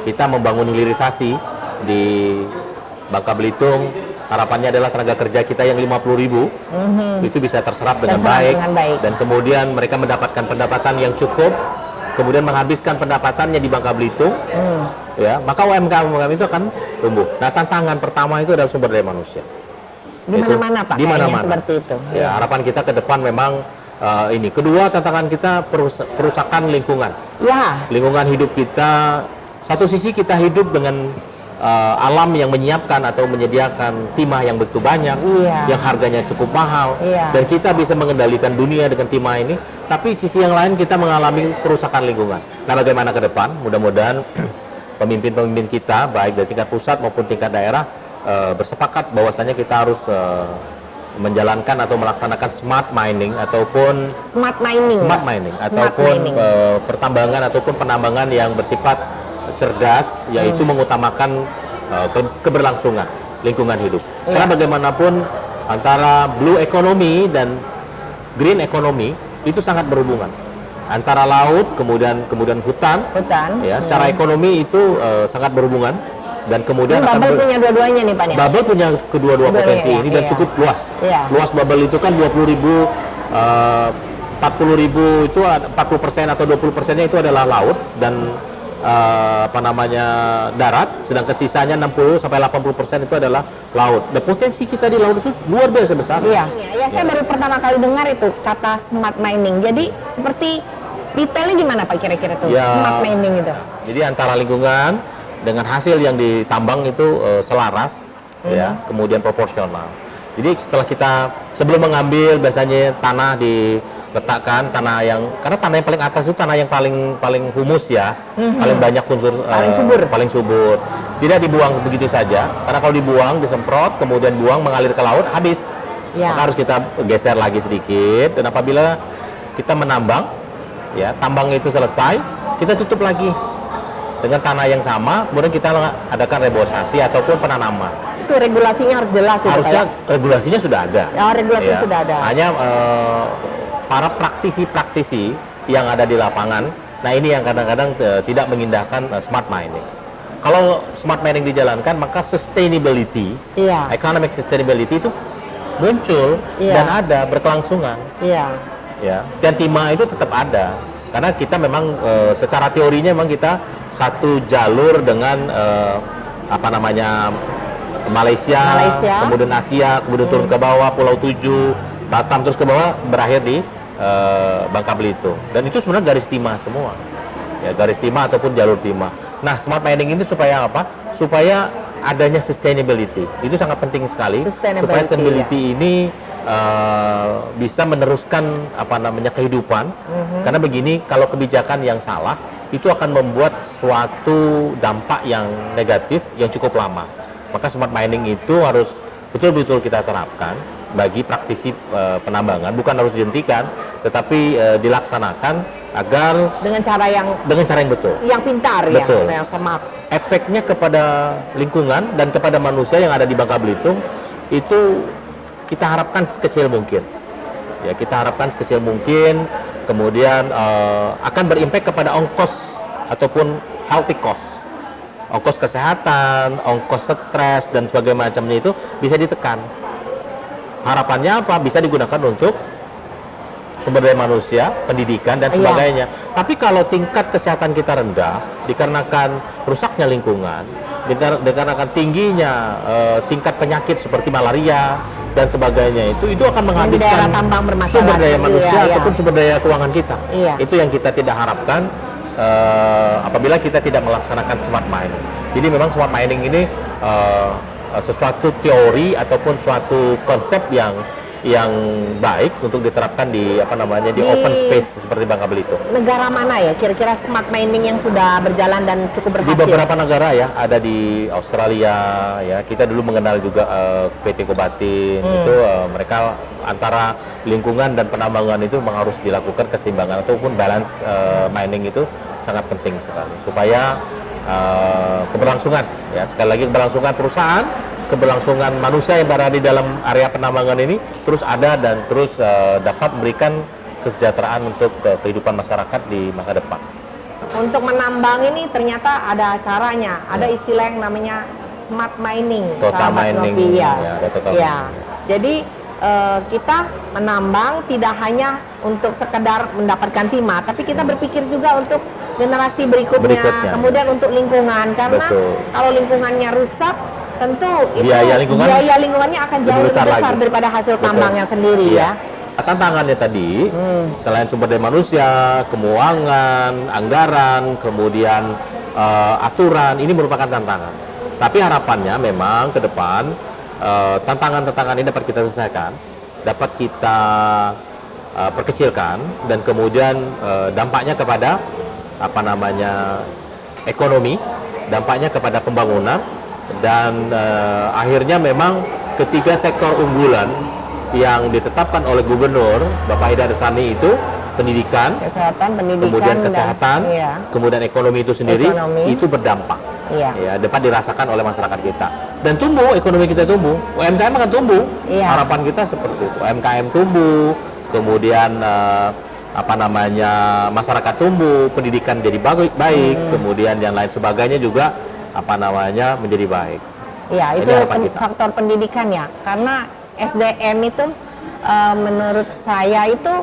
kita membangun hilirisasi di Bangka Belitung, harapannya adalah tenaga kerja kita yang 50.000 itu bisa terserap dengan baik, dan kemudian mereka mendapatkan pendapatan yang cukup, kemudian menghabiskan pendapatannya di Bangka Belitung, ya, maka UMKM itu akan tumbuh. Nah, tantangan pertama itu adalah sumber daya manusia. Di mana-mana Pak, Di kayaknya mana-mana. seperti itu. Ya, harapan kita ke depan memang ini. Kedua, tantangan kita perusakan lingkungan. Ya, Lingkungan hidup kita, satu sisi kita hidup dengan alam yang menyiapkan atau menyediakan timah yang begitu banyak, Iya. yang harganya cukup mahal, Iya. dan kita bisa mengendalikan dunia dengan timah ini. Tapi sisi yang lain kita mengalami perusakan lingkungan. Nah, bagaimana ke depan? Mudah-mudahan pemimpin-pemimpin kita, baik dari tingkat pusat maupun tingkat daerah, bersepakat bahwasanya kita harus menjalankan atau melaksanakan smart mining ataupun smart mining. smart Pak. mining Smart ataupun mining. pertambangan ataupun penambangan yang bersifat cerdas, yaitu mengutamakan keberlangsungan lingkungan hidup. Iya. Karena bagaimanapun antara blue economy dan green economy itu sangat berhubungan. Antara laut kemudian hutan, Hutan. ya, secara ekonomi itu sangat berhubungan, dan kemudian Ini Bubble punya dua-duanya nih Pak. Bubble punya kedua-dua Kedua-duanya, potensi iya, ini dan iya. cukup luas. Iya. Luas bubble itu kan 20.000, 40.000 itu 40% atau 20%-nya itu adalah laut dan darat, sedangkan sisanya 60 sampai 80% itu adalah laut. Dan potensi kita di laut itu luar biasa besar. Iya. Ya, saya baru pertama kali dengar itu kata smart mining. Jadi seperti detailnya gimana Pak kira-kira tuh Ya. smart mining itu? Jadi antara lingkungan dengan hasil yang ditambang itu selaras, ya, kemudian proporsional. Jadi setelah kita sebelum mengambil biasanya tanah diletakkan, karena tanah yang paling atas itu tanah yang paling humus ya, paling banyak unsur paling subur. Tidak dibuang begitu saja, karena kalau dibuang disemprot kemudian buang mengalir ke laut habis. Ya. Maka harus kita geser lagi sedikit, dan apabila kita menambang, ya, tambang itu selesai, kita tutup lagi dengan tanah yang sama, kemudian kita adakan rebosasi ataupun penanaman. Itu regulasinya harus jelas itu Harusnya Pak. regulasinya sudah ada. Ya, regulasinya Ya. sudah ada. Hanya para praktisi-praktisi yang ada di lapangan, nah ini yang kadang-kadang tidak mengindahkan smart mining. Kalau smart mining dijalankan, maka sustainability, Iya. economic sustainability itu muncul Iya. dan ada berkelangsungan. Iya. Ya, dan timah itu tetap ada karena kita memang secara teorinya memang kita satu jalur dengan Malaysia, kemudian Asia, kemudian turun ke bawah Pulau 7, Batam, terus ke bawah berakhir di Bangka Belitung. Dan itu sebenarnya garis timah semua, ya, garis timah ataupun jalur timah. Nah, smart mining itu supaya apa? Supaya adanya sustainability, itu sangat penting sekali. Supaya sustainability ini bisa meneruskan kehidupan. Karena begini, kalau kebijakan yang salah itu akan membuat suatu dampak yang negatif yang cukup lama. Maka smart mining itu harus betul-betul kita terapkan bagi praktisi penambangan, bukan harus dihentikan, tetapi dilaksanakan agar Dengan cara yang betul. yang pintar, Betul. yang smart. Efeknya kepada lingkungan dan kepada manusia yang ada di Bangka Belitung itu kita harapkan sekecil mungkin. Ya, kita harapkan sekecil mungkin, kemudian akan berimpact kepada ongkos ataupun healthy cost. Ongkos kesehatan, ongkos stres dan sebagainya macamnya itu bisa ditekan. Harapannya apa? Bisa digunakan untuk sumber daya manusia, pendidikan dan Iya. sebagainya. Tapi kalau tingkat kesehatan kita rendah dikarenakan rusaknya lingkungan, dikarenakan tingginya tingkat penyakit seperti malaria dan sebagainya, itu akan menghabiskan daerah tambang bermasalah. sumber daya manusia Iya, iya. ataupun sumber daya keuangan kita. Iya. Itu yang kita tidak harapkan apabila kita tidak melaksanakan smart mining. Jadi memang smart mining ini sesuatu teori ataupun suatu konsep yang baik untuk diterapkan di di open space seperti Bangka Belitung. Negara mana ya kira-kira smart mining yang sudah berjalan dan cukup berhasil? Di beberapa negara ya, ada di Australia ya. Kita dulu mengenal juga PT Kobatin. Itu mereka antara lingkungan dan penambangan itu memang harus dilakukan keseimbangan ataupun balance mining itu sangat penting sekali supaya keberlangsungan ya, sekali lagi keberlangsungan perusahaan, keberlangsungan manusia yang berada di dalam area penambangan ini terus ada dan terus dapat memberikan kesejahteraan untuk kehidupan masyarakat di masa depan. Untuk menambang ini ternyata ada caranya, ada istilah yang namanya smart mining. Total sahabat mining, Novi, ya. ya, ada total Ya. mining. Jadi kita menambang tidak hanya untuk sekedar mendapatkan timah, tapi kita berpikir juga untuk generasi berikutnya. Kemudian untuk lingkungan, karena Betul. kalau lingkungannya rusak, tentu itu Biaya lingkungannya akan jauh lebih besar lagi daripada hasil Betul. tambangnya sendiri Iya. ya. Tantangannya tadi, selain sumber daya manusia, keuangan, anggaran, kemudian aturan, ini merupakan tantangan. Tapi harapannya memang ke depan tantangan-tantangan ini dapat kita selesaikan, dapat kita perkecilkan, dan kemudian dampaknya kepada ekonomi, dampaknya kepada pembangunan, dan akhirnya memang ketiga sektor unggulan yang ditetapkan oleh Gubernur Bapak Ida Desani itu pendidikan, Kesehatan, pendidikan, kemudian kesehatan, dan, iya. kemudian ekonomi itu sendiri Ekonomi. itu berdampak. Iya. Ya, dapat dirasakan oleh masyarakat kita dan tumbuh, ekonomi kita tumbuh, UMKM akan tumbuh. Iya. Harapan kita seperti itu, UMKM tumbuh, kemudian masyarakat tumbuh, pendidikan jadi baik, kemudian yang lain sebagainya juga menjadi baik. Ya, Ini itu harapan kita. faktor pendidikan ya, karena SDM itu menurut saya itu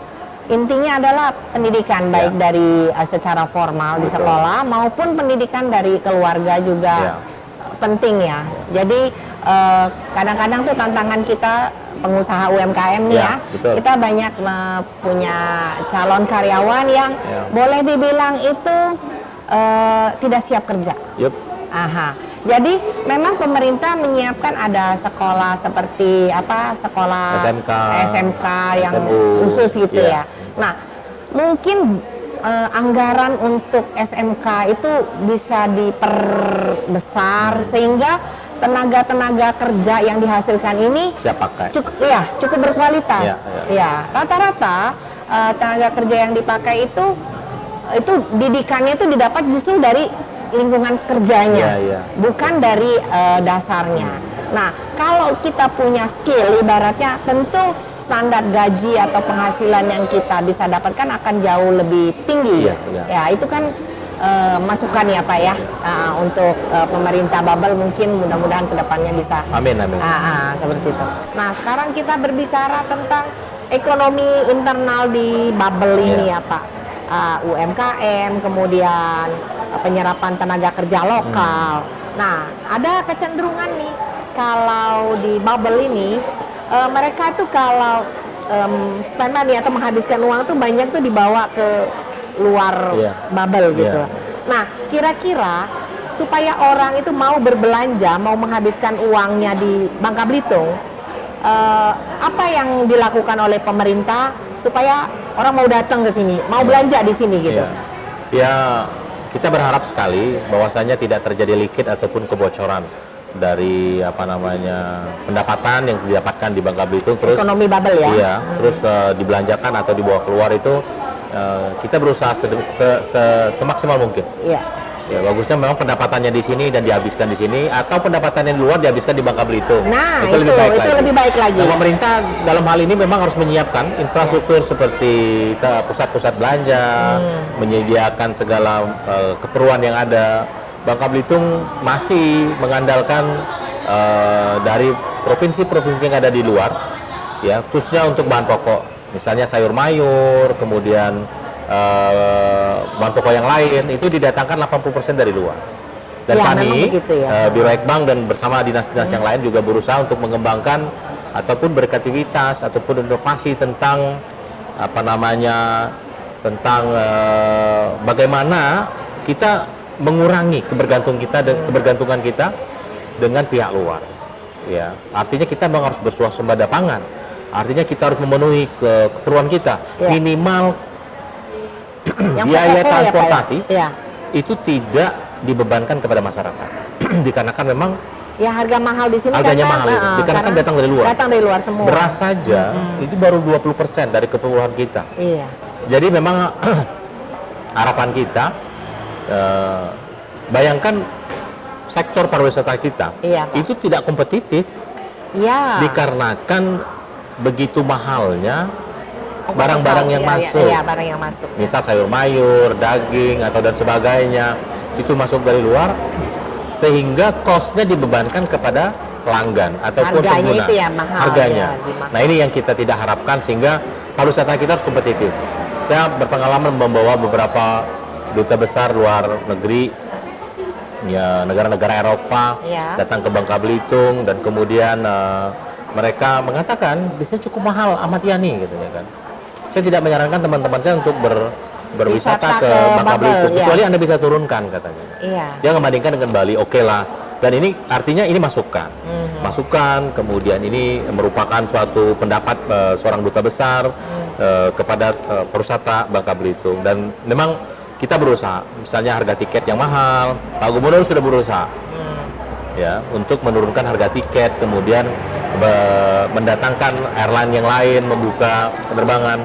intinya adalah pendidikan, baik dari secara formal di Betul. sekolah maupun pendidikan dari keluarga juga Ya. penting ya. Jadi kadang-kadang tuh tantangan kita pengusaha UMKM nih Ya, ya, betul. kita banyak punya calon karyawan yang Ya. boleh dibilang itu tidak siap kerja. Yup. Aha. Jadi memang pemerintah menyiapkan ada sekolah seperti sekolah SMK yang SMU, khusus gitu iya. ya. Nah, mungkin anggaran untuk SMK itu bisa diperbesar sehingga tenaga-tenaga kerja yang dihasilkan ini Siap pakai. cukup berkualitas. Iya, iya. Ya, rata-rata tenaga kerja yang dipakai itu didikannya itu didapat justru dari lingkungan kerjanya, Iya, iya. bukan dari dasarnya. Nah, kalau kita punya skill, ibaratnya tentu standar gaji atau penghasilan yang kita bisa dapatkan akan jauh lebih tinggi. Iya, iya. Ya, itu kan masukan ya Pak ya, untuk pemerintah Babel, mungkin mudah-mudahan kedepannya bisa Amin, amin. seperti itu. Nah, sekarang kita berbicara tentang ekonomi internal di Babel ini ya Pak. UMKM, kemudian penyerapan tenaga kerja lokal. Nah, ada kecenderungan nih kalau di Babel ini mereka tuh kalau spend money atau menghabiskan uang tuh banyak tuh dibawa ke luar Iya. Babel gitu. Iya. Nah, kira-kira supaya orang itu mau berbelanja, mau menghabiskan uangnya di Bangka Belitung, apa yang dilakukan oleh pemerintah supaya orang mau datang ke sini, mau belanja di sini gitu? Iya. Ya, kita berharap sekali bahwasanya tidak terjadi leakage ataupun kebocoran dari pendapatan yang didapatkan di Bangka Belitung terus Ekonomi Babel ya? Iya, terus dibelanjakan atau dibawa keluar itu kita berusaha semaksimal mungkin. Iya. Ya, bagusnya memang pendapatannya di sini dan dihabiskan di sini, atau pendapatannya di luar dihabiskan di Bangka Belitung. Nah, itu lebih baik lagi. lagi. Nah, pemerintah dalam hal ini memang harus menyiapkan infrastruktur seperti pusat-pusat belanja, menyediakan segala keperluan yang ada. Bangka Belitung masih mengandalkan dari provinsi-provinsi yang ada di luar, ya, khususnya untuk bahan pokok. Misalnya sayur mayur, kemudian bahan pokok yang lain itu didatangkan 80% dari luar. Dan Ya, kami, memang begitu ya. Biro Ekbank dan bersama dinas-dinas yang lain juga berusaha untuk mengembangkan ataupun berkreativitas ataupun inovasi tentang apa namanya, tentang bagaimana kita mengurangi kebergantungan kita dengan pihak luar. Ya, artinya kita memang harus bersuasembada pangan. Artinya kita harus memenuhi keperluan kita Ya. minimal Yang biaya pokok ya, Pak, ya? transportasi Ya. itu tidak dibebankan kepada masyarakat. Dikarenakan memang Ya, harga mahal di sini harganya karena, mahal itu. Dikarenakan karena datang dari luar. Datang dari luar semua. beras saja itu baru 20% dari keperluan kita. Iya. Jadi memang harapan kita, bayangkan sektor pariwisata kita Iya, Pak. itu tidak kompetitif Iya. dikarenakan begitu mahalnya Ongkos barang-barang pesawat. yang Iya, masuk. Iya, barang yang masuk. Misal sayur mayur, daging atau dan sebagainya itu masuk dari luar, sehingga cost-nya dibebankan kepada pelanggan ataupun Harganya pengguna. itu ya mahal, Harganya. ya, dimahal. Nah, ini yang kita tidak harapkan, sehingga pariwisata kita harus kompetitif. Saya berpengalaman membawa beberapa duta besar luar negeri, ya negara-negara Eropa, Ya. datang ke Bangka Belitung, dan kemudian mereka mengatakan di sini cukup mahal, amat yani, gitu ya kan. Saya tidak menyarankan teman-teman saya untuk berwisata Wisata ke ke Bangka Bubble, Belitung, ya. kecuali Anda bisa turunkan katanya. Iya. Dia membandingkan dengan Bali, oke lah. Dan ini artinya ini masukan. Masukan, kemudian ini merupakan suatu pendapat seorang duta besar kepada pariwisata Bangka Belitung. Dan memang kita berusaha, misalnya harga tiket yang mahal, Pak Gubernur sudah berusaha ya untuk menurunkan harga tiket, kemudian mendatangkan airline yang lain membuka penerbangan,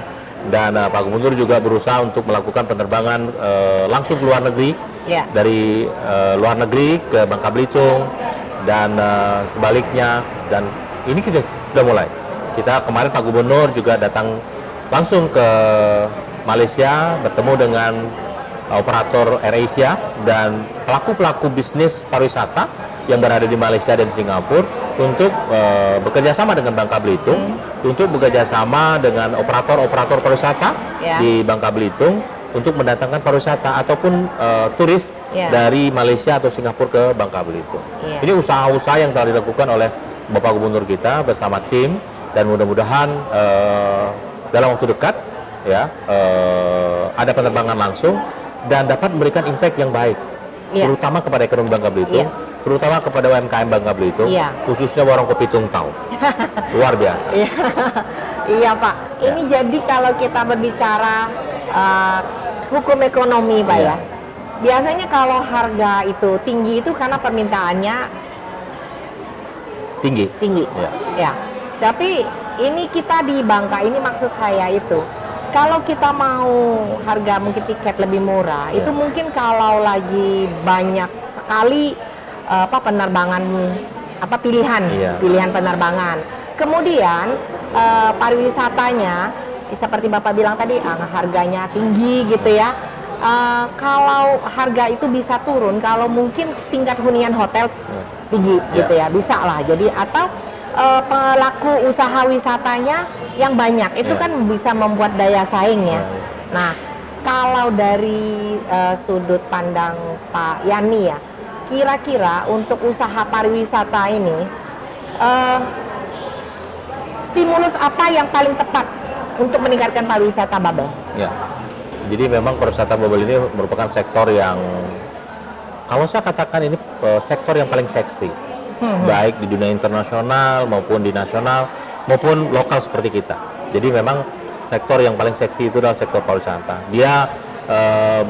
dan Pak Gubernur juga berusaha untuk melakukan penerbangan langsung ke luar negeri, Ya. dari luar negeri ke Bangka Belitung dan sebaliknya. Dan ini kita sudah mulai. Kita kemarin Pak Gubernur juga datang langsung ke Malaysia, bertemu dengan operator AirAsia dan pelaku-pelaku bisnis pariwisata yang berada di Malaysia dan Singapura untuk bekerja sama dengan Bangka Belitung, untuk bekerja sama dengan operator-operator pariwisata Ya. di Bangka Belitung untuk mendatangkan pariwisata ataupun turis Ya. dari Malaysia atau Singapura ke Bangka Belitung. Ya. Ini usaha-usaha yang telah dilakukan oleh Bapak Gubernur kita bersama tim, dan mudah-mudahan dalam waktu dekat ya ada penerbangan langsung dan dapat memberikan impact yang baik, Iya. terutama kepada ekonomi Bangka Belitung, Iya. terutama kepada UMKM Bangka Belitung, Iya. khususnya warung kopi Tungtau. Luar biasa. Iya. Iya, Pak. Ya. Ini jadi kalau kita berbicara hukum ekonomi, Pak, Iya. ya. Biasanya kalau harga itu tinggi itu karena permintaannya Tinggi. tinggi. Ya. Ya. Tapi ini kita di Bangka, ini maksud saya itu, kalau kita mau harga mungkin tiket lebih murah, Ya. itu mungkin kalau lagi banyak sekali penerbangan pilihan Iya. pilihan penerbangan. Kemudian pariwisatanya seperti Bapak bilang tadi harganya tinggi gitu ya. Kalau harga itu bisa turun kalau mungkin tingkat hunian hotel tinggi gitu ya, bisa lah. Jadi atau pelaku usaha wisatanya yang banyak itu Ya. kan bisa membuat daya saing ya. Ya. Nah, kalau dari sudut pandang Pak Yani ya, kira-kira untuk usaha pariwisata ini stimulus apa yang paling tepat untuk meningkatkan pariwisata bubble? Ya. Jadi memang pariwisata bubble ini merupakan sektor yang, kalau saya katakan ini sektor yang paling seksi, baik di dunia internasional maupun di nasional maupun lokal seperti kita. Jadi memang sektor yang paling seksi itu adalah sektor pariwisata. Dia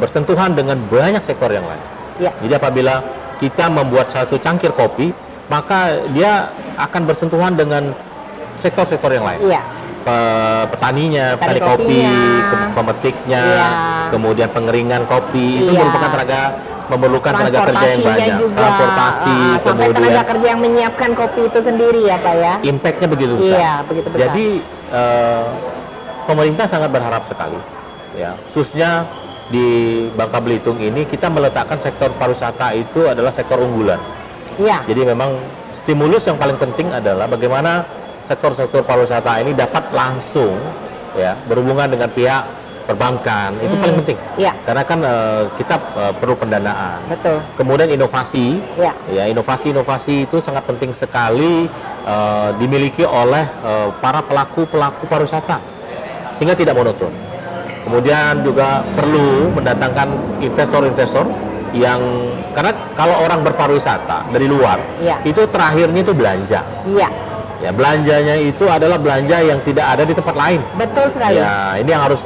bersentuhan dengan banyak sektor yang lain. Ya. Jadi apabila kita membuat satu cangkir kopi, maka dia akan bersentuhan dengan sektor-sektor yang lain. Iya. Petani Petani kopi, kopinya. pemetiknya, Iya. kemudian pengeringan kopi, itu Iya. memerlukan tenaga kerja yang Transportasinya banyak, juga, transportasi, sampai kemudian tenaga kerja yang menyiapkan kopi itu sendiri ya, Pak ya. impactnya begitu besar. Iya, begitu besar. Jadi pemerintah sangat berharap sekali, ya, khususnya di Bangka Belitung ini kita meletakkan sektor pariwisata itu adalah sektor unggulan. Iya. Jadi memang stimulus yang paling penting adalah bagaimana sektor-sektor pariwisata ini dapat langsung ya, berhubungan dengan pihak perbankan itu paling penting. Iya. Karena kan kita perlu pendanaan. Betul. Kemudian inovasi, Iya. ya inovasi itu sangat penting sekali dimiliki oleh para pelaku pariwisata sehingga tidak monoton. Kemudian juga perlu mendatangkan investor-investor yang karena kalau orang berpariwisata dari luar Iya. itu terakhirnya itu belanja. Iya. Ya belanjanya itu adalah belanja yang tidak ada di tempat lain. Betul sekali. Ya ini yang harus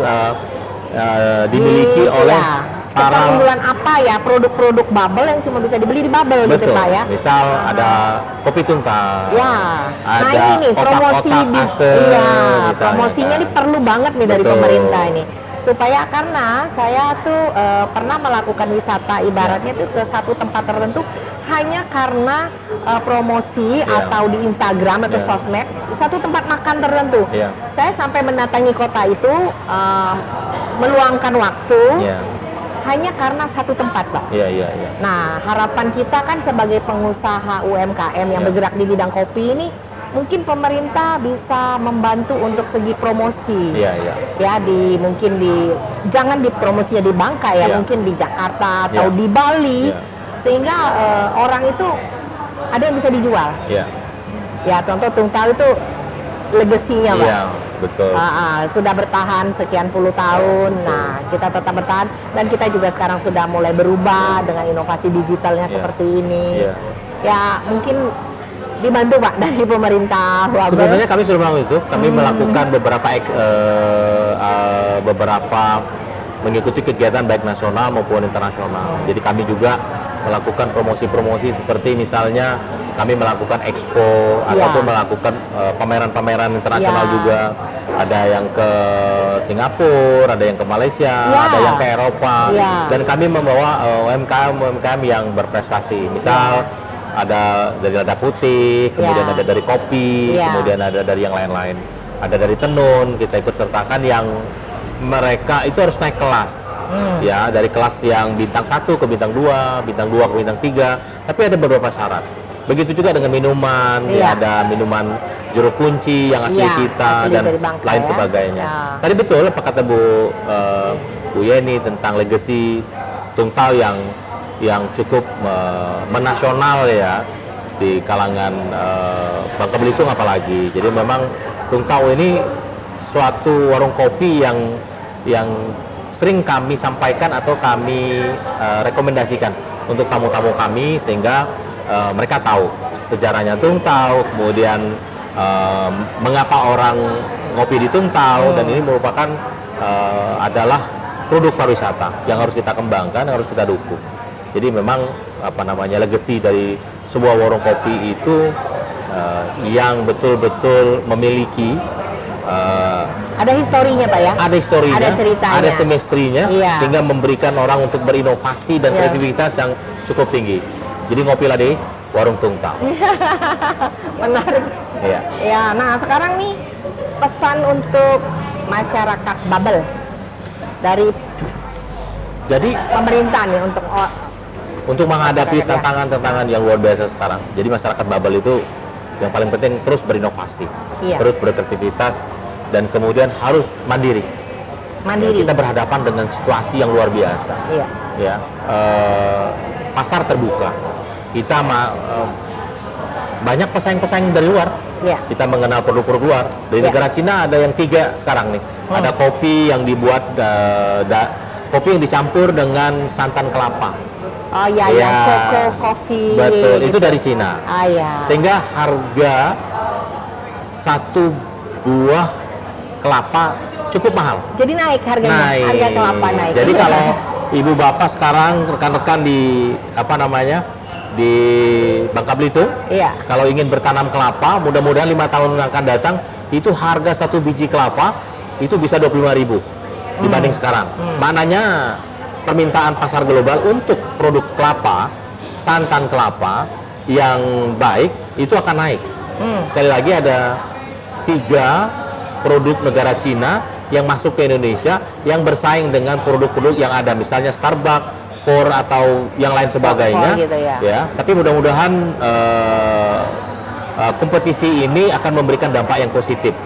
dimiliki oleh ya. para Seperunggulan apa ya produk-produk bubble yang cuma bisa dibeli di bubble gitu betul. Pak ya. Misal ada kopi tuntas. Ya, Ada nah ini nih promosi otak-otak di, asem, iya, misalnya, promosinya kan. ini perlu banget nih dari Betul. pemerintah ini. Supaya karena saya tuh pernah melakukan wisata ibaratnya tuh ke satu tempat tertentu hanya karena promosi Iya. atau di Instagram atau Iya. sosmed satu tempat makan tertentu. Iya. Saya sampai mendatangi kota itu meluangkan waktu Iya, hanya karena satu tempat, Pak. iya, iya, iya. Nah, harapan kita kan sebagai pengusaha UMKM yang Ya. bergerak di bidang kopi ini, mungkin pemerintah bisa membantu untuk segi promosi. Iya, iya. Ya, mungkin jangan dipromosinya di Bangka ya, Ya. mungkin di Jakarta atau Ya. di Bali, Ya. sehingga orang itu ada yang bisa dijual. Iya. Ya, contoh Tungtau itu legasinya, Pak. Iya, betul. Sudah bertahan sekian puluh tahun. Nah, kita tetap bertahan dan kita juga sekarang sudah mulai berubah dengan inovasi digitalnya Iya. seperti ini. Iya. Ya, mungkin dibantu Pak dari pemerintah. Wabel. Sebenarnya kami sudah melakukan itu. Kami melakukan beberapa mengikuti kegiatan baik nasional maupun internasional. Jadi kami juga melakukan promosi-promosi seperti misalnya kami melakukan expo Iya. ataupun melakukan pameran-pameran internasional Iya. juga. Ada yang ke Singapura, ada yang ke Malaysia, Iya. ada yang ke Eropa. Iya. Dan kami membawa UMKM yang berprestasi. Misal ada dari lada putih, kemudian Iya. ada dari kopi, Iya. kemudian ada dari yang lain-lain. Ada dari tenun, kita ikut sertakan yang mereka itu harus naik kelas. Ya, dari kelas yang bintang 1 ke bintang 2, bintang 2 ke bintang 3, tapi ada beberapa syarat. Begitu juga dengan minuman, Iya. ya, ada minuman jeruk kunci yang asli Iya, kita asli dan dari Bangka, lain ya. sebagainya. Ya. Tadi betul apa kata Bu Yeni tentang legasi Tungtau yang cukup menasional ya di kalangan Bangka Belitung apalagi. Jadi memang Tungtau ini suatu warung kopi yang sering kami sampaikan atau kami rekomendasikan untuk tamu-tamu kami sehingga mereka tahu sejarahnya Tungtau, kemudian mengapa orang ngopi di Tungtau, dan ini merupakan adalah produk pariwisata yang harus kita kembangkan, yang harus kita dukung. Jadi memang legacy dari sebuah warung kopi itu yang betul-betul memiliki Ada historinya Pak ya? ada historinya, Ada ceritanya. ada semestrinya, Iya. sehingga memberikan orang untuk berinovasi dan Iya. kreativitas yang cukup tinggi. Jadi ngopilah di warung Tungtau. Menarik. Iya. Ya, nah sekarang nih pesan untuk masyarakat Babel dari Jadi pemerintah nih untuk menghadapi Masyarakat, ya. tantangan-tantangan yang luar biasa sekarang, jadi masyarakat Babel itu yang paling penting terus berinovasi, Iya. terus berkreativitas, dan kemudian harus mandiri. mandiri. Kita berhadapan dengan situasi yang luar biasa. Iya. Ya, pasar terbuka. Kita banyak pesaing-pesaing dari luar. Iya. Kita mengenal produk-produk luar. Dari Ya. negara Cina ada yang 3 sekarang nih. Ada kopi yang dibuat kopi yang dicampur dengan santan kelapa. Oh iya, Ya. yang Coco Coffee. Betul, itu gitu. dari Cina. Ah ya. Sehingga harga satu buah kelapa cukup mahal. Jadi naik harganya. Naik. Harga kelapa naik. Jadi kalau ibu bapak sekarang rekan-rekan di di Bangka Belitung, Iya. kalau ingin bertanam kelapa, mudah-mudahan 5 tahun yang akan datang itu harga satu biji kelapa itu bisa 25.000 dibanding sekarang. Maknanya permintaan pasar global untuk produk kelapa, santan kelapa yang baik itu akan naik. Sekali lagi ada 3 produk negara Cina yang masuk ke Indonesia yang bersaing dengan produk-produk yang ada, misalnya Starbucks, Ford atau yang lain sebagainya. Ford gitu ya. Tapi mudah-mudahan kompetisi ini akan memberikan dampak yang positif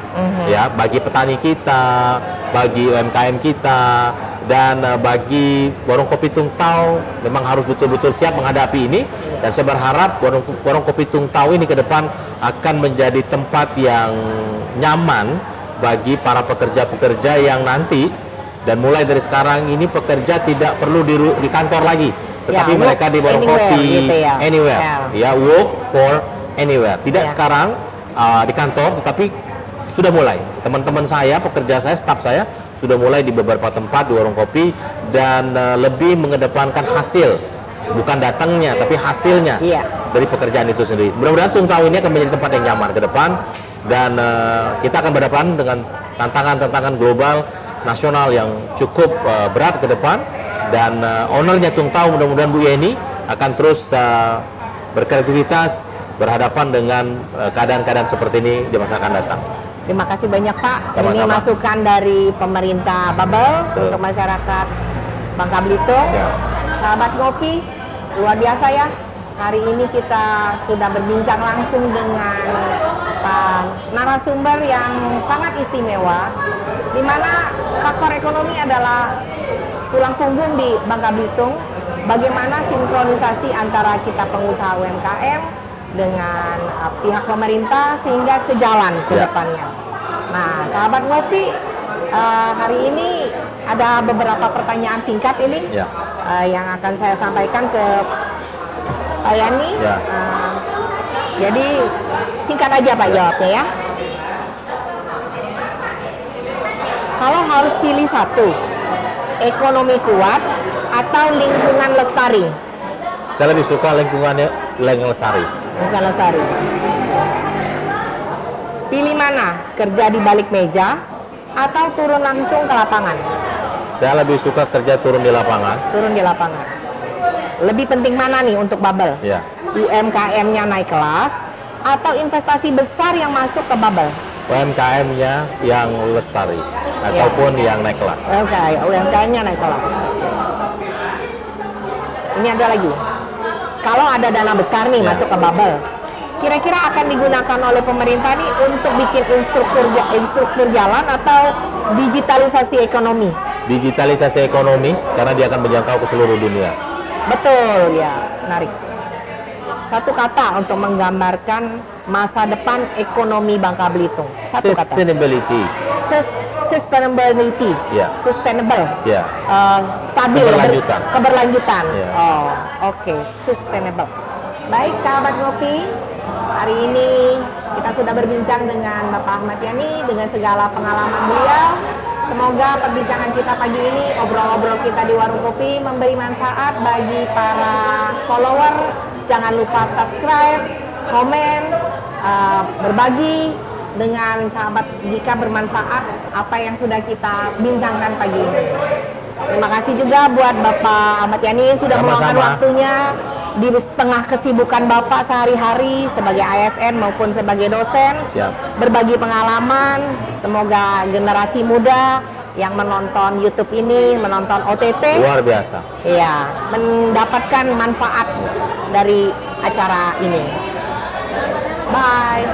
ya bagi petani kita, bagi UMKM kita, dan bagi warung kopi Tungtau memang harus betul-betul siap menghadapi ini. Dan saya berharap warung kopi Tungtau ini ke depan akan menjadi tempat yang nyaman bagi para pekerja-pekerja yang nanti, dan mulai dari sekarang ini pekerja tidak perlu di kantor lagi, tetapi mereka di warung kopi gitu ya. anywhere, ya work for anywhere. Tidak sekarang di kantor, tetapi sudah mulai. Teman-teman saya, pekerja saya, staf saya sudah mulai di beberapa tempat di warung kopi, dan lebih mengedepankan hasil, bukan datangnya tapi hasilnya dari pekerjaan itu sendiri. Mudah-mudahan Tungtau ini akan menjadi tempat yang nyaman ke depan, dan kita akan berhadapan dengan tantangan-tantangan global nasional yang cukup berat ke depan. Dan ownernya Tungtau, mudah-mudahan Bu Yeni akan terus berkreativitas berhadapan dengan keadaan-keadaan seperti ini di masa akan datang. Terima kasih banyak Pak. Sama-sama. Ini masukan dari pemerintah Babel untuk masyarakat Bangka Belitung. Sahabat ngopi, luar biasa ya. Hari ini kita sudah berbincang langsung dengan narasumber yang sangat istimewa, di mana faktor ekonomi adalah tulang punggung di Bangka Belitung. Bagaimana sinkronisasi antara kita pengusaha UMKM dengan pihak pemerintah sehingga sejalan ke depannya. Nah, sahabat ngopi, hari ini ada beberapa pertanyaan singkat ini yang akan saya sampaikan ke Pak Yani. Jadi singkat aja Pak jawabnya ya. Kalau harus pilih satu, ekonomi kuat atau lingkungan lestari? Saya lebih suka lingkungan lestari. Lingkungan lestari. Pilih mana? Kerja di balik meja atau turun langsung ke lapangan? Saya lebih suka kerja turun di lapangan. Turun di lapangan. Lebih penting mana nih untuk Babel? UMKM-nya naik kelas atau investasi besar yang masuk ke Babel? UMKM-nya yang lestari ataupun yang naik kelas. UMKM-nya naik kelas. Ini ada lagi. Kalau ada dana besar nih masuk ke Babel, kira-kira akan digunakan oleh pemerintah nih untuk bikin instruktur jalan atau digitalisasi ekonomi? Digitalisasi ekonomi, karena dia akan menjangkau ke seluruh dunia. Betul ya, menarik. Satu kata untuk menggambarkan masa depan ekonomi Bangka Belitung. Satu kata. Sustainability. Sustainability. Sustainable. Stabil. Keberlanjutan. Oke. Sustainable. Baik, sahabat ngopi. Hari ini kita sudah berbincang dengan Bapak Ahmad Yani dengan segala pengalaman beliau. Semoga perbincangan kita pagi ini, obrol-obrol kita di warung kopi memberi manfaat bagi para follower. Jangan lupa subscribe, komen, berbagi dengan sahabat jika bermanfaat apa yang sudah kita bincangkan pagi ini. Terima kasih juga buat Bapak Ahmad Yani sudah meluangkan waktunya di tengah kesibukan Bapak sehari-hari sebagai ASN maupun sebagai dosen. Berbagi pengalaman. Semoga generasi muda yang menonton YouTube ini, menonton OTT, luar biasa. Iya, mendapatkan manfaat dari acara ini. Bye.